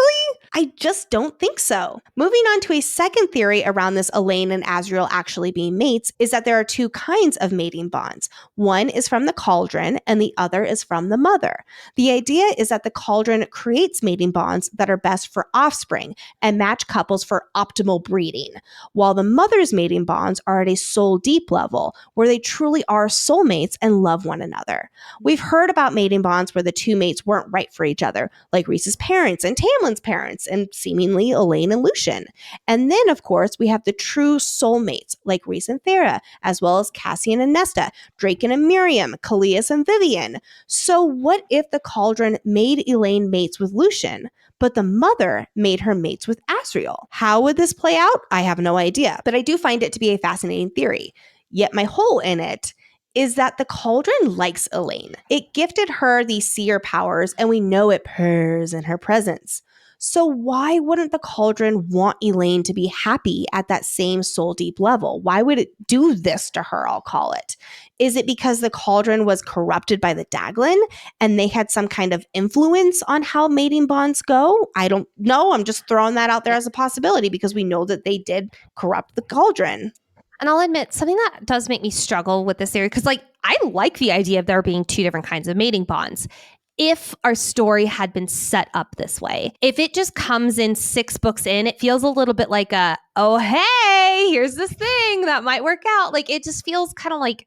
I just don't think so. Moving on to a second theory around this Elaine and Azriel actually being mates is that there are two kinds of mating bonds. One is from the cauldron and the other is from the mother. The idea is that the cauldron creates mating bonds that are best for offspring and match couples for optimal breeding, while the mother's mating bonds are at a soul deep level where they truly are soulmates and love one another. We've heard about mating bonds where the two mates weren't right for each other, like Rhys's parents and Tamlin's parents, and seemingly Elaine and Lucien. And then, of course, we have the true soulmates, like Rhys and Thera, as well as Cassian and Nesta, Draken and Miriam, Kallias and Vivian. So what if the cauldron made Elaine mates with Lucien, but the mother made her mates with Azriel? How would this play out? I have no idea, but I do find it to be a fascinating theory. Yet my hole in it is that the cauldron likes Elaine. It gifted her these seer powers, and we know it purrs in her presence. So why wouldn't the cauldron want Elaine to be happy at that same soul deep level? Why would it do this to her, I'll call it? Is it because the cauldron was corrupted by the Daglin and they had some kind of influence on how mating bonds go? I don't know. I'm just throwing that out there as a possibility because we know that they did corrupt the cauldron. And I'll admit, something that does make me struggle with this theory, because I like the idea of there being two different kinds of mating bonds. If our story had been set up this way, if it just comes in 6 books in, it feels a little bit like oh, hey, here's this thing that might work out. Like, it just feels kind of like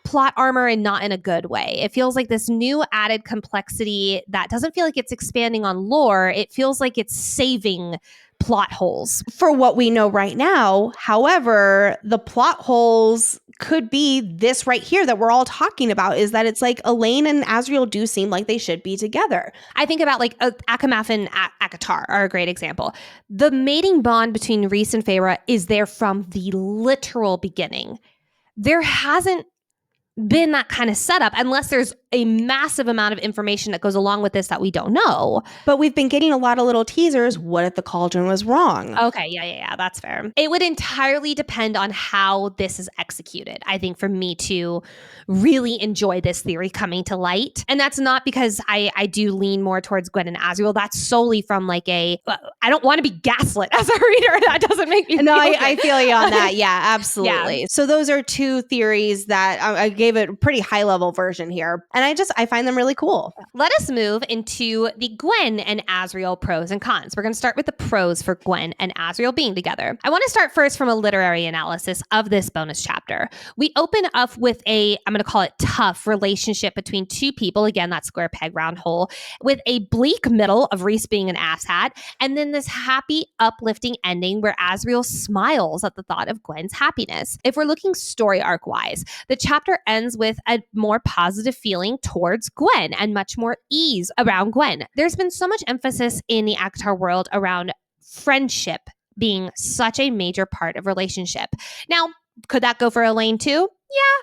plot armor and not in a good way. It feels like this new added complexity that doesn't feel like it's expanding on lore. It feels like it's saving plot holes. For what we know right now, however, the plot holes could be this right here that we're all talking about, is that it's like Elaine and Azriel do seem like they should be together. I think about Akamaf and ACOTAR are a great example. The mating bond between Rhys and Fae-vorite is there from the literal beginning. There hasn't been that kind of setup unless there's a massive amount of information that goes along with this that we don't know. But we've been getting a lot of little teasers. What if the cauldron was wrong? Okay, yeah, that's fair. It would entirely depend on how this is executed, I think, for me to really enjoy this theory coming to light. And that's not because I do lean more towards Gwyn and Azriel. That's solely from I don't want to be gaslit as a reader. That doesn't make me feel good. I feel you on that. Yeah, absolutely. Yeah. So those are two theories that I gave it a pretty high level version here. And I find them really cool. Let us move into the Gwyn and Azriel pros and cons. We're going to start with the pros for Gwyn and Azriel being together. I want to start first from a literary analysis of this bonus chapter. We open up with I'm going to call it tough relationship between two people. Again, that square peg round hole, with a bleak middle of Rhys being an asshat, and then this happy, uplifting ending where Azriel smiles at the thought of Gwyn's happiness. If we're looking story arc wise, the chapter ends with a more positive feeling towards Gwyn and much more ease around Gwyn. There's been so much emphasis in the ACOTAR world around friendship being such a major part of relationship. Now, could that go for Elaine too?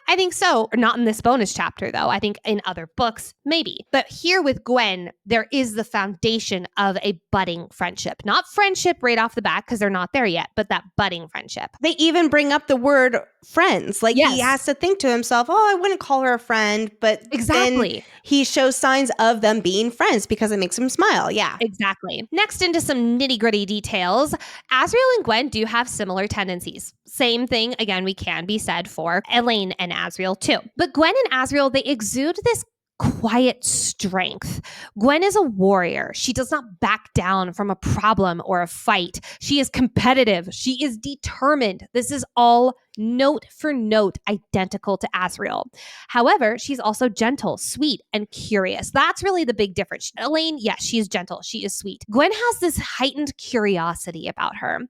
I think so. Not in this bonus chapter, though. I think in other books, maybe. But here with Gwyn, there is the foundation of a budding friendship. Not friendship right off the bat, because they're not there yet, but that budding friendship. They even bring up the word friends. Like, Yes. he has to think to himself, oh, I wouldn't call her a friend. But Exactly. then he shows signs of them being friends because it makes him smile. Yeah. Exactly. Next, into some nitty-gritty details. Azriel and Gwyn do have similar tendencies. Same thing, again, we can be said for Elaine and Azriel too. But Gwyn and Azriel, they exude this quiet strength. Gwyn is a warrior. She does not back down from a problem or a fight. She is competitive. She is determined. This is all note for note identical to Azriel. However, she's also gentle, sweet, and curious. That's really the big difference. Elaine, yes, she is gentle. She is sweet. Gwyn has this heightened curiosity about her.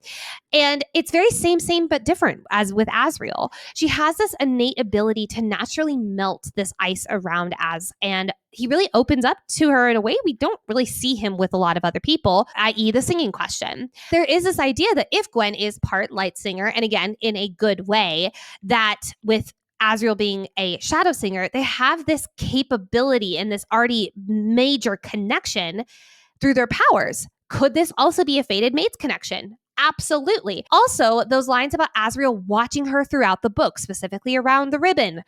And it's very same, but different as with Azriel. She has this innate ability to naturally melt this ice around Az, and he really opens up to her in a way we don't really see him with a lot of other people, i.e. the singing question. There is this idea that if Gwyn is part light singer, and again, in a good way, that with Azriel being a shadow singer, they have this capability and this already major connection through their powers. Could this also be a fated mates connection? Absolutely. Also, those lines about Azriel watching her throughout the book, specifically around the ribbon.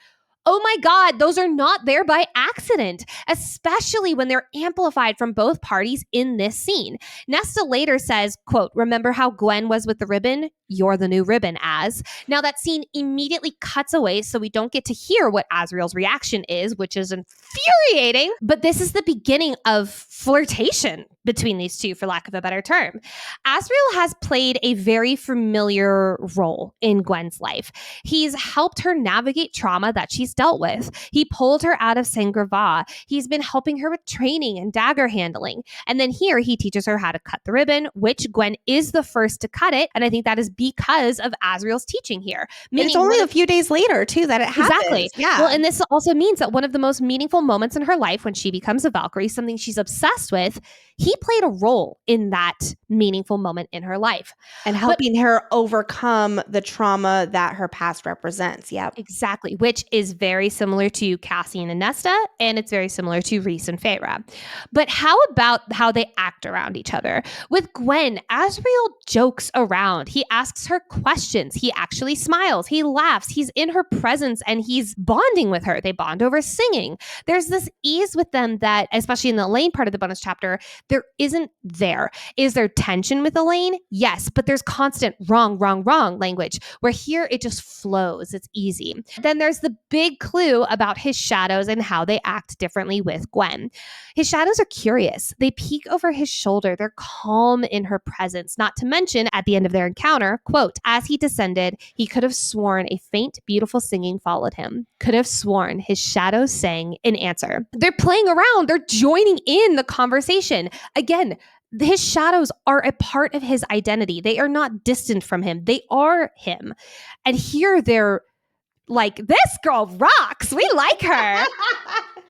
Oh my God, those are not there by accident, especially when they're amplified from both parties in this scene. Nesta later says, quote, remember how Gwyn was with the ribbon? You're the new ribbon, Az. Now that scene immediately cuts away, so we don't get to hear what Azriel's reaction is, which is infuriating. But this is the beginning of flirtation between these two, for lack of a better term. Azriel has played a very familiar role in Gwyn's life. He's helped her navigate trauma that she's dealt with. He pulled her out of Sangrava. He's been helping her with training and dagger handling. And then here he teaches her how to cut the ribbon, which Gwyn is the first to cut it. And I think that is because of Azriel's teaching here. It's only a few days later, too, that it happens. Exactly. Yeah. Well, and this also means that one of the most meaningful moments in her life when she becomes a Valkyrie, something she's obsessed with, he played a role in that meaningful moment in her life. And helping her overcome the trauma that her past represents. Yep. Exactly, which is very similar to Cassian and Nesta, and it's very similar to Rhys and Feyre. But how about how they act around each other? With Gwyn, Azriel jokes around. He asks her questions. He actually smiles. He laughs. He's in her presence, and he's bonding with her. They bond over singing. There's this ease with them that, especially in the Elaine part of the bonus chapter, there isn't there. Is there tension with Elaine? Yes, but there's constant wrong language, where here it just flows. It's easy. Then there's the big clue about his shadows and how they act differently with Gwyn. His shadows are curious. They peek over his shoulder. They're calm in her presence. Not to mention, at the end of their encounter, quote, as he descended, he could have sworn a faint, beautiful singing followed him. Could have sworn his shadows sang in answer. They're playing around. They're joining in the conversation. Again, his shadows are a part of his identity. They are not distant from him. They are him. And here they're like, this girl rocks. We like her.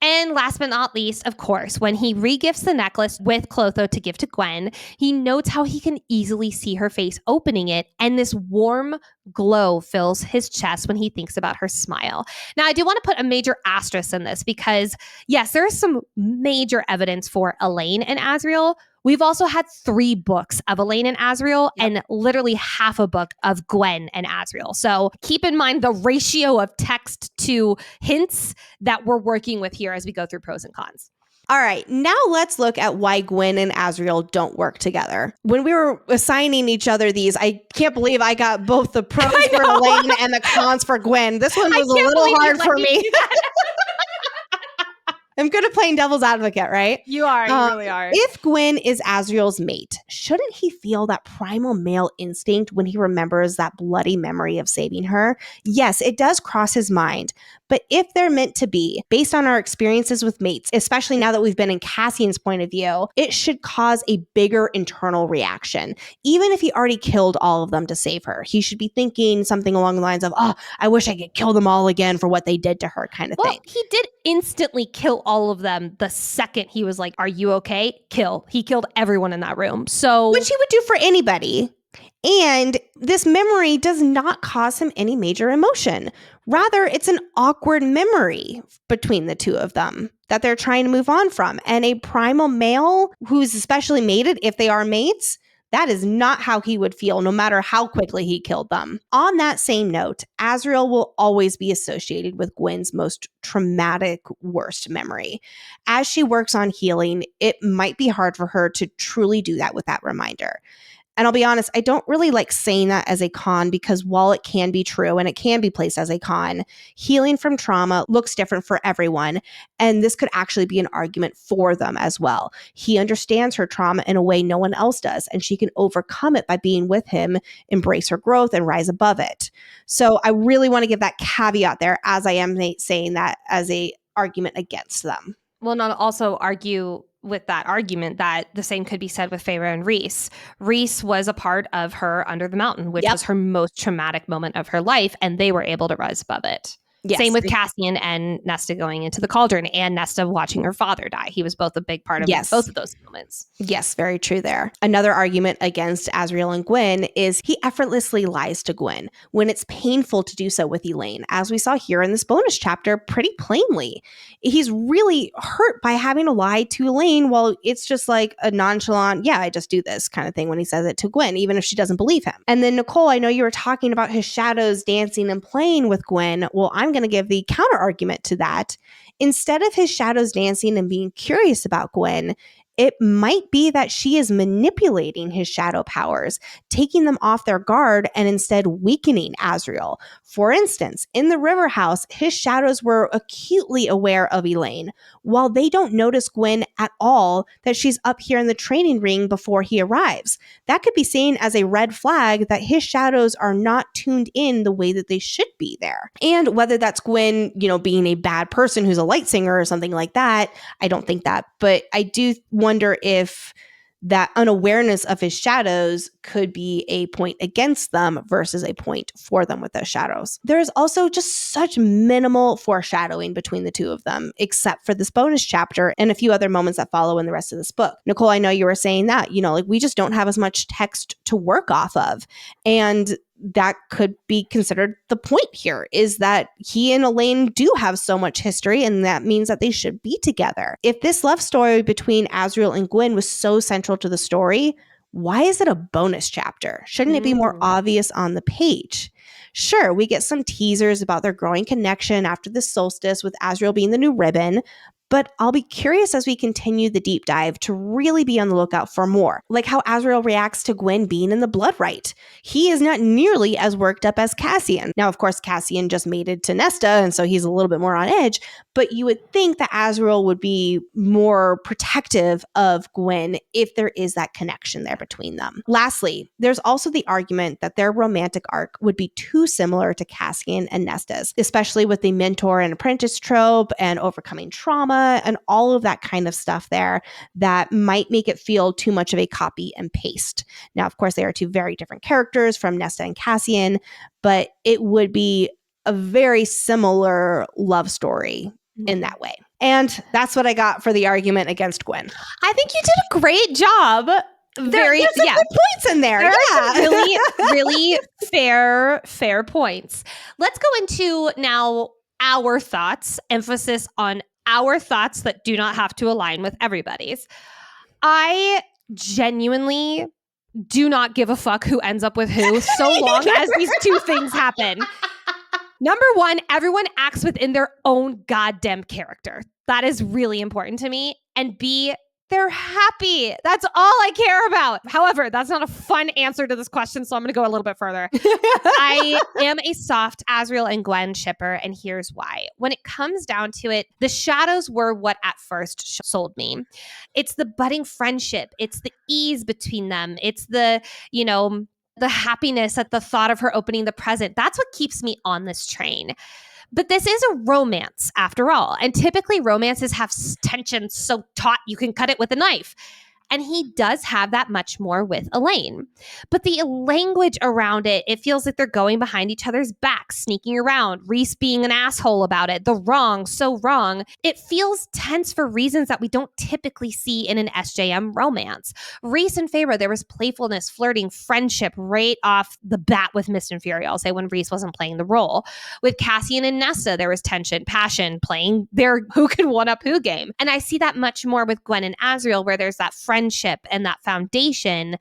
And last but not least, of course, when he regifts the necklace with Clotho to give to Gwyn, he notes how he can easily see her face opening it, and this warm glow fills his chest when he thinks about her smile. Now, I do want to put a major asterisk in this because, yes, there is some major evidence for Elaine and Azriel. We've also had 3 books of Elaine and Azriel, and literally half a book of Gwyn and Azriel. So keep in mind the ratio of text to hints that we're working with here as we go through pros and cons. All right, now let's look at why Gwyn and Azriel don't work together. When we were assigning each other these, I can't believe I got both the pros for Elaine and the cons for Gwyn. This one was a little hard for me. I'm good at playing devil's advocate, right? You are. You really are. If Gwyn is Azriel's mate, shouldn't he feel that primal male instinct when he remembers that bloody memory of saving her? Yes, it does cross his mind. But if they're meant to be, based on our experiences with mates, especially now that we've been in Cassian's point of view, it should cause a bigger internal reaction. Even if he already killed all of them to save her, he should be thinking something along the lines of, oh, I wish I could kill them all again for what they did to her kind of thing. He did instantly kill all of them the second he was like, are you okay? Kill. He killed everyone in that room. So, which he would do for anybody. And this memory does not cause him any major emotion. Rather, it's an awkward memory between the two of them that they're trying to move on from. And a primal male who's especially mated, if they are mates, that is not how he would feel, no matter how quickly he killed them. On that same note, Azriel will always be associated with Gwyn's most traumatic, worst memory. As she works on healing, it might be hard for her to truly do that with that reminder. And I'll be honest, I don't really like saying that as a con because while it can be true and it can be placed as a con, healing from trauma looks different for everyone. And this could actually be an argument for them as well. He understands her trauma in a way no one else does, and she can overcome it by being with him, embrace her growth, and rise above it. So I really want to give that caveat there, as I am saying that as a argument against them. Well, not also argue with that argument that the same could be said with Feyre and Rhys. Rhys was a part of her Under the Mountain, which was her most traumatic moment of her life, and they were able to rise above it. Yes. Same with Cassian and Nesta going into the Cauldron and Nesta watching her father die. He was both a big part of both of those moments. Yes, very true there. Another argument against Azriel and Gwyn is he effortlessly lies to Gwyn when it's painful to do so with Elaine, as we saw here in this bonus chapter pretty plainly. He's really hurt by having to lie to Elaine while it's just like a nonchalant, yeah, I just do this kind of thing when he says it to Gwyn, even if she doesn't believe him. And then Nicole, I know you were talking about his shadows dancing and playing with Gwyn. Well, I'm going to give the counter argument to that. Instead of his shadows dancing and being curious about Gwyn, it might be that she is manipulating his shadow powers, taking them off their guard and instead weakening Azriel. For instance, in the River House, his shadows were acutely aware of Elaine, while they don't notice Gwyn at all that she's up here in the training ring before he arrives. That could be seen as a red flag that his shadows are not tuned in the way that they should be there. And whether that's Gwyn, being a bad person who's a light singer or something like that, I don't think that, but I do wonder if that unawareness of his shadows could be a point against them versus a point for them with those shadows. There's also just such minimal foreshadowing between the two of them, except for this bonus chapter and a few other moments that follow in the rest of this book. Nicole, I know you were saying that, we just don't have as much text to work off of. And that could be considered the point here, is that he and Elaine do have so much history, and that means that they should be together. If this love story between Azriel and Gwyn was so central to the story, why is it a bonus chapter? Shouldn't it be more obvious on the page? Sure, we get some teasers about their growing connection after the solstice, with Azriel being the new ribbon, but I'll be curious as we continue the deep dive to really be on the lookout for more, like how Azriel reacts to Gwyn being in the Bloodrite. He is not nearly as worked up as Cassian. Now, of course, Cassian just mated to Nesta, and so he's a little bit more on edge, but you would think that Azriel would be more protective of Gwyn if there is that connection there between them. Lastly, there's also the argument that their romantic arc would be too similar to Cassian and Nesta's, especially with the mentor and apprentice trope and overcoming trauma and all of that kind of stuff there that might make it feel too much of a copy and paste. Now, of course, they are two very different characters from Nesta and Cassian, but it would be a very similar love story in that way. And that's what I got for the argument against Gwyn. I think you did a great job. There's some good points in there. There are some really, really fair points. Let's go into now our thoughts, emphasis on our thoughts that do not have to align with everybody's. I genuinely do not give a fuck who ends up with who so long as these two things happen. Number one, everyone acts within their own goddamn character. That is really important to me. And B, they're happy. That's all I care about. However, that's not a fun answer to this question, so I'm going to go a little bit further. I am a soft Azriel and Gwyn shipper, and here's why. When it comes down to it, the shadows were what at first sold me. It's the budding friendship. It's the ease between them. It's the happiness at the thought of her opening the present. That's what keeps me on this train. But this is a romance after all. And typically romances have tension so taut you can cut it with a knife. And he does have that much more with Elaine. But the language around it, it feels like they're going behind each other's backs, sneaking around, Rhys being an asshole about it, the wrong, so wrong. It feels tense for reasons that we don't typically see in an SJM romance. Rhys and Feyre, there was playfulness, flirting, friendship right off the bat with Mist and Fury, I'll say, when Rhys wasn't playing the role. With Cassian and Nesta, there was tension, passion, playing their who can one-up who game. And I see that much more with Gwyn and Azriel, where there's that friendship and that foundation.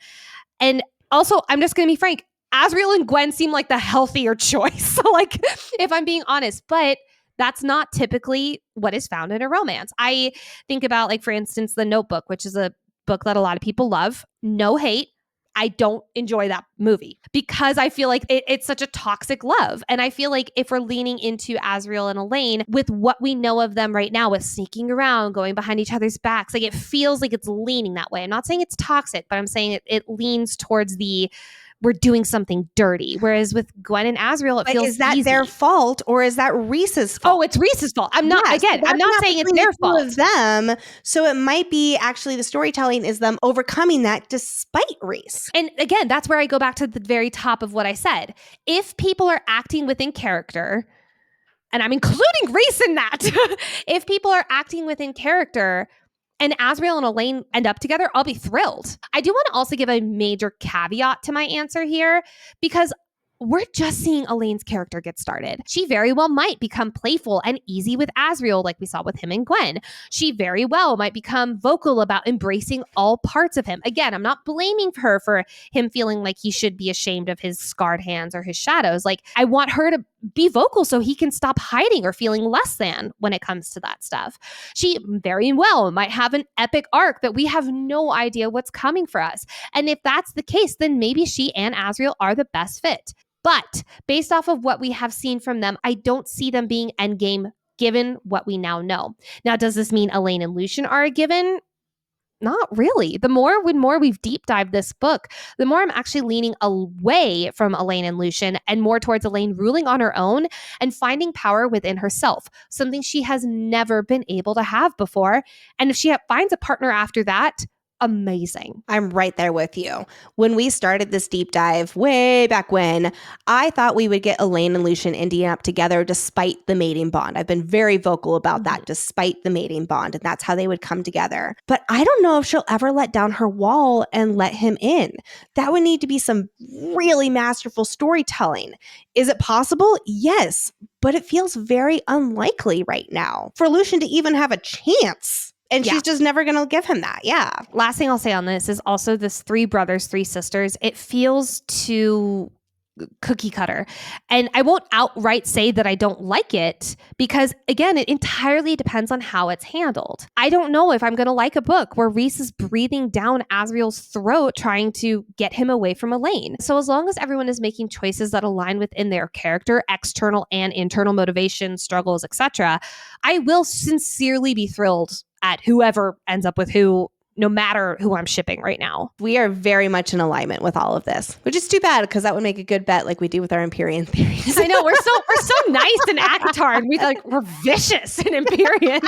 And also, I'm just going to be frank, Azriel and Gwyn seem like the healthier choice, like, if I'm being honest. But that's not typically what is found in a romance. I think about, like, for instance, The Notebook, which is a book that a lot of people love. No hate. I don't enjoy that movie because I feel like it's such a toxic love. And I feel like if we're leaning into Azriel and Elaine with what we know of them right now, with sneaking around, going behind each other's backs, like, it feels like it's leaning that way. I'm not saying it's toxic, but I'm saying it leans towards the we're doing something dirty. Whereas with Gwyn and Azriel, it feels Is that easy. their fault or is that Rhys's fault? Oh, it's Rhys's fault. I'm not saying it's their fault. Of them. So it might be actually the storytelling is them overcoming that despite Rhys. And again, that's where I go back to the very top of what I said. If people are acting within character, and I'm including Rhys in that, if people are acting within character and Azriel and Elaine end up together, I'll be thrilled. I do want to also give a major caveat to my answer here, because we're just seeing Elaine's character get started. She very well might become playful and easy with Azriel, like we saw with him and Gwyn. She very well might become vocal about embracing all parts of him. Again, I'm not blaming her for him feeling like he should be ashamed of his scarred hands or his shadows. Like, I want her to be vocal so he can stop hiding or feeling less than when it comes to that stuff. She very well might have an epic arc that we have no idea what's coming for us. And if that's the case, then maybe she and Azriel are the best fit. But based off of what we have seen from them, I don't see them being endgame given what we now know. Now, does this mean Elaine and Lucien are a given? Not really. The more we've deep dived this book, the more I'm actually leaning away from Elaine and Lucien and more towards Elaine ruling on her own and finding power within herself, something she has never been able to have before. And if she finds a partner after that, amazing. I'm right there with you. When we started this deep dive way back when, I thought we would get Elaine and Lucien ending up together despite the mating bond. I've been very vocal about that, despite the mating bond, and that's how they would come together. But I don't know if she'll ever let down her wall and let him in. That would need to be some really masterful storytelling. Is it possible? Yes, but it feels very unlikely right now for Lucien to even have a chance. And she's just never going to give him that. Yeah. Last thing I'll say on this is also this 3 brothers, 3 sisters. It feels too cookie cutter. And I won't outright say that I don't like it because, again, it entirely depends on how it's handled. I don't know if I'm going to like a book where Rhys is breathing down Azriel's throat trying to get him away from Elaine. So as long as everyone is making choices that align within their character, external and internal motivations, struggles, etc., I will sincerely be thrilled at whoever ends up with who, no matter who I'm shipping right now. We are very much in alignment with all of this, which is too bad because that would make a good bet like we do with our Empyrean theories. I know, we're so nice in ACOTAR and we're vicious in Empyrean.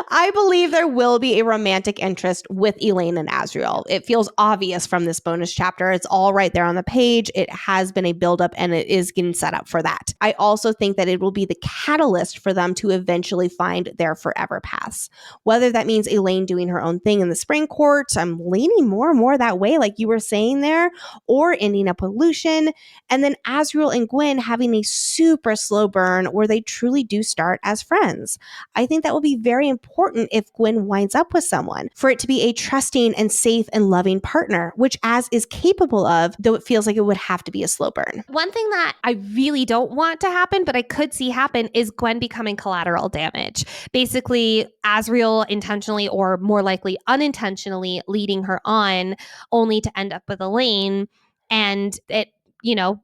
I believe there will be a romantic interest with Elaine and Azriel. It feels obvious from this bonus chapter. It's all right there on the page. It has been a buildup and it is getting set up for that. I also think that it will be the catalyst for them to eventually find their forever paths. Whether that means Elaine doing her own thing in the spring court, I'm leaning more and more that way, like you were saying there, or ending up with Lucien, and then Azriel and Gwyn having a super slow burn where they truly do start as friends. I think that will be very important if Gwyn winds up with someone, for it to be a trusting and safe and loving partner, which Az is capable of, though it feels like it would have to be a slow burn. One thing that I really don't want to happen, but I could see happen, is Gwyn becoming collateral damage. Basically, Azriel intentionally or more likely unintentionally leading her on only to end up with Elaine, and it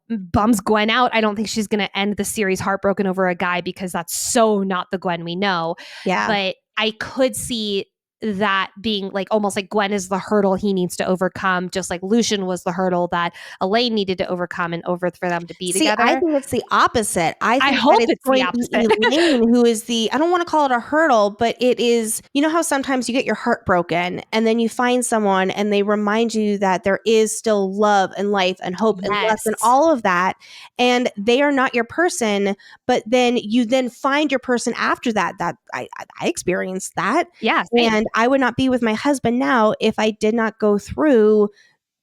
bums Gwyn out. I don't think she's going to end the series heartbroken over a guy because that's so not the Gwyn we know. Yeah. But I could see that being like almost like Gwyn is the hurdle he needs to overcome, just like Lucien was the hurdle that Elaine needed to overcome in order for them to be together. I think it's the opposite. I think hope that it's the going to be Elaine who is I don't want to call it a hurdle, but it is, you know how sometimes you get your heart broken and then you find someone and they remind you that there is still love and life and hope and love and all of that. And they are not your person, but then you then find your person after that. That I experienced that. Yeah. And I would not be with my husband now if I did not go through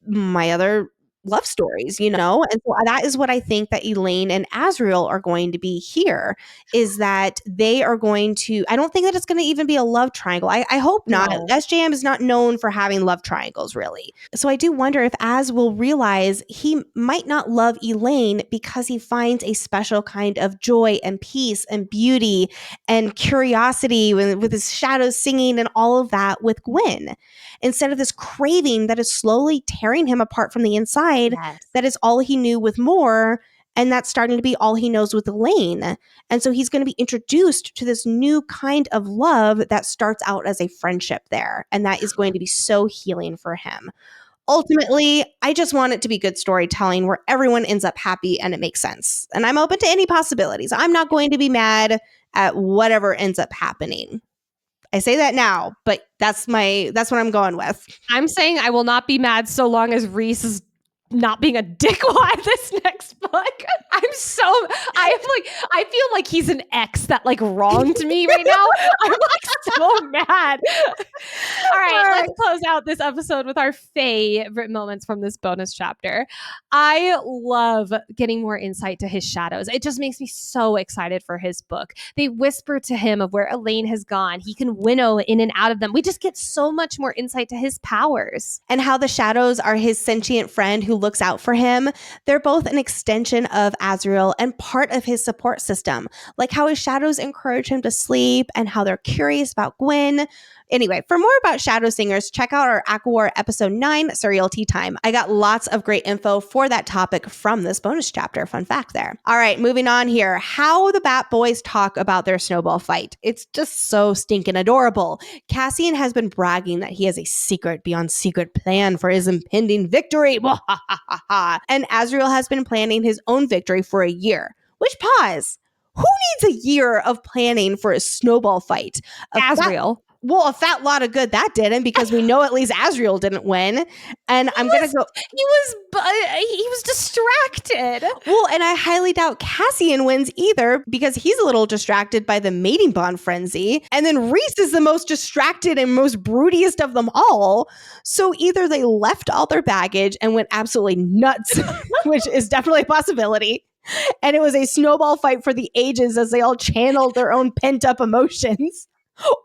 my other love stories, you know? And so that is what I think that Elaine and Azriel are going to be here, is that they are going to, I don't think that it's going to even be a love triangle. I hope not. No. SJM is not known for having love triangles, really. So I do wonder if Az will realize he might not love Elaine because he finds a special kind of joy and peace and beauty and curiosity with his shadows singing and all of that with Gwyn, instead of this craving that is slowly tearing him apart from the inside. Yes. That is all he knew with Moore, and that's starting to be all he knows with Elaine. And so he's going to be introduced to this new kind of love that starts out as a friendship there, and that is going to be so healing for him. Ultimately, I just want it to be good storytelling where everyone ends up happy and it makes sense. And I'm open to any possibilities. I'm not going to be mad at whatever ends up happening. I say that now, but that's what I'm going with. I'm saying I will not be mad so long as Rhys is not being a dickwad this next book. I feel like he's an ex that like wronged me right now. I'm like so mad. All right, let's close out this episode with our favorite moments from this bonus chapter. I love getting more insight to his shadows. It just makes me so excited for his book. They whisper to him of where Elaine has gone. He can winnow in and out of them. We just get so much more insight to his powers. And how the shadows are his sentient friend who looks out for him. They're both an extension of Azriel and part of his support system, like how his shadows encourage him to sleep and how they're curious about Gwyn. Anyway, for more about Shadow Singers, check out our ACOWAR episode 9, Surreal Tea Time. I got lots of great info for that topic from this bonus chapter. Fun fact there. All right, moving on here. How the Bat Boys talk about their snowball fight. It's just so stinking adorable. Cassian has been bragging that he has a secret beyond secret plan for his impending victory. And Azriel has been planning his own victory for a year. Which, pause. Who needs a year of planning for a snowball fight? Azriel. Well, a fat lot of good that didn't, because we know at least Azriel didn't win. And He was distracted. Well, and I highly doubt Cassian wins either, because he's a little distracted by the mating bond frenzy. And then Rhys is the most distracted and most broodiest of them all. So either they left all their baggage and went absolutely nuts, which is definitely a possibility. And it was a snowball fight for the ages as they all channeled their own pent up emotions.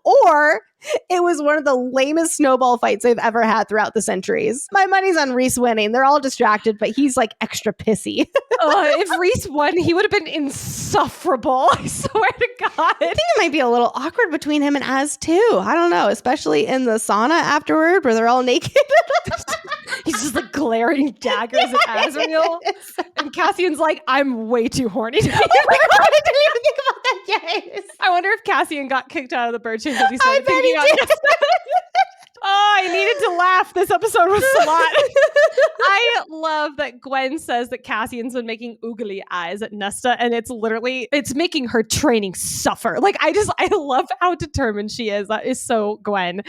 Or it was one of the lamest snowball fights they've ever had throughout the centuries. My money's on Rhys winning. They're all distracted, but he's like extra pissy. If Rhys won, he would have been insufferable. I swear to God. I think it might be a little awkward between him and Az too. I don't know, especially in the sauna afterward where they're all naked. He's just like glaring daggers at Azriel. And Cassian's like, I'm way too horny to be. Oh my God, I didn't even think about that yet. I wonder if Cassian got kicked out of the bird chain because he started thinking on this. Oh, I needed to laugh. This episode was a lot. I love that Gwyn says that Cassian's been making oogly eyes at Nesta, and it's making her training suffer. Like, I love how determined she is. That is so Gwyn.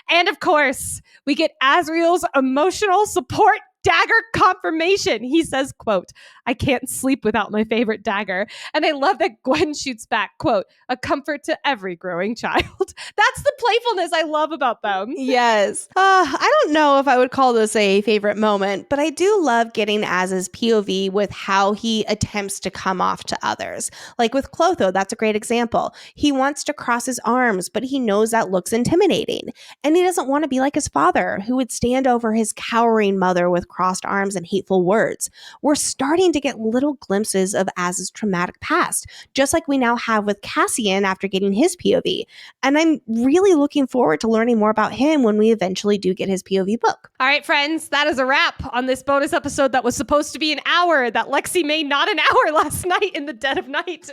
And of course, we get Azriel's emotional support dagger confirmation. He says, quote, I can't sleep without my favorite dagger. And I love that Gwyn shoots back, quote, a comfort to every growing child. That's the playfulness I love about them. Yes. I don't know if I would call this a favorite moment, but I do love getting Az's POV with how he attempts to come off to others. Like with Clotho, that's a great example. He wants to cross his arms, but he knows that looks intimidating. And he doesn't want to be like his father, who would stand over his cowering mother with crossed arms and hateful words. We're starting to get little glimpses of Az's traumatic past, just like we now have with Cassian after getting his POV. And I'm really looking forward to learning more about him when we eventually do get his POV book. All right, friends, that is a wrap on this bonus episode that was supposed to be an hour that Lexi made not an hour last night in the dead of night.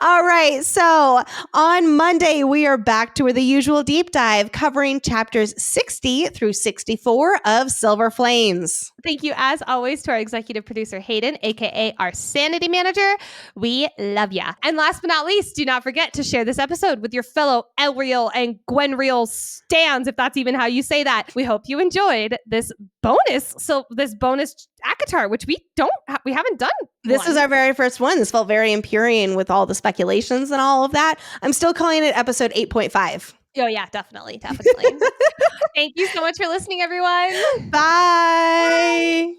All right. So on Monday, we are back to the usual deep dive covering chapters 60 through 64 of Silver Flames. Thank you, as always, to our executive producer, Hayden, aka our sanity manager. We love ya. And last but not least, do not forget to share this episode with your fellow Elreal and Gwenreal stands, if that's even how you say that. We hope you enjoyed this bonus ACOTAR, which we haven't done. This is our very first one. This felt very Empyrean with all the speculations and all of that. I'm still calling it episode 8.5. Oh yeah, definitely. Thank you so much for listening, everyone. Bye.